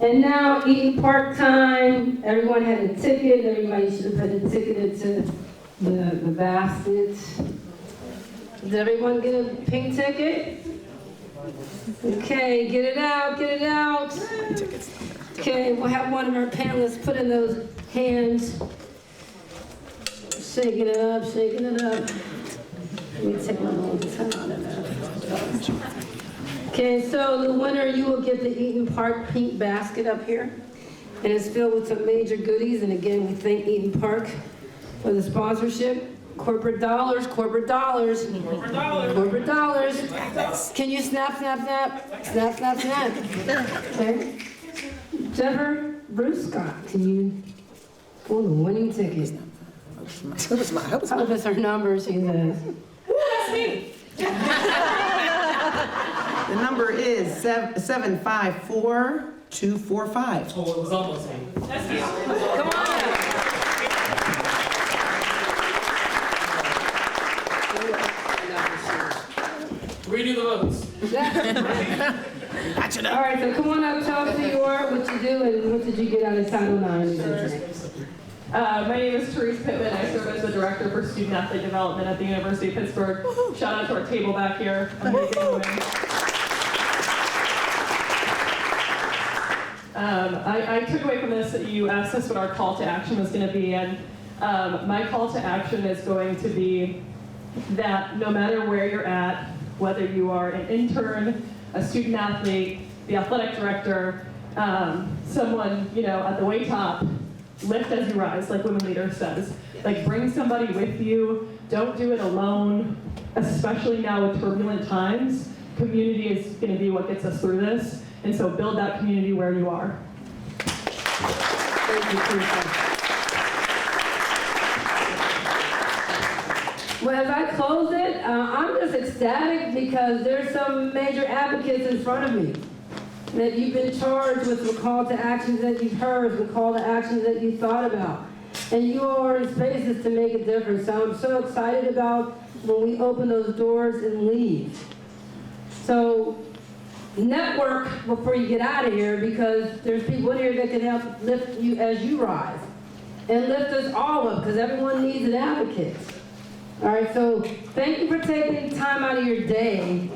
And now, eating part-time, everyone had a ticket, everybody should have put a ticket into the basket. Did everyone get a pink ticket? Okay, get it out, get it out. Okay, we'll have one of our panelists put in those hands. Shaking it up, shaking it up. Let me take my little pen out of that. Okay, so the winner, you will get the Eaton Park pink basket up here. And it's filled with some major goodies. And again, we thank Eaton Park for the sponsorship. Corporate dollars, corporate dollars. Corporate dollars. Corporate dollars. Can you snap, snap, snap? Snap, snap, snap. Okay. Jennifer Bruce Scott, can you pull the winning ticket? I hope it's her number, she says. That's me. The number is 754-245. Oh, it was almost me. That's me. Come on. Redo the votes. All right, so come on up, tell us who you are, what you do, and what did you get out of Title IX? My name is Therese Pittman. I serve as the Director for Student Athlete Development at the University of Pittsburgh. Shout out to our table back here. Amazing women. I took away from this that you asked us what our call to action was going to be, and my call to action is going to be that no matter where you're at, whether you are an intern, a student athlete, the athletic director, someone, at the way top, lift as you rise, like Women Leader says. Like, bring somebody with you. Don't do it alone, especially now with turbulent times. Community is going to be what gets us through this, and so build that community where you are. Thank you, Teresa. Well, as I close it, I'm just ecstatic because there's some major advocates in front of me that you've been charged with the call to actions that you've heard, the call to actions that you thought about. And you are in spaces to make a difference. So I'm so excited about when we open those doors and leave. So network before you get out of here, because there's people in here that can help lift you as you rise. And lift us all up, because everyone needs an advocate. All right, so thank you for taking time out of your day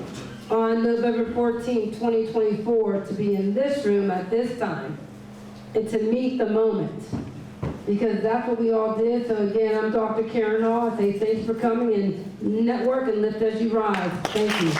on November 14, 2024, to be in this room at this time and to meet the moment, because that's what we all did. So again, I'm Dr. Karen Hall. I say thanks for coming, and network and lift as you rise. Thank you.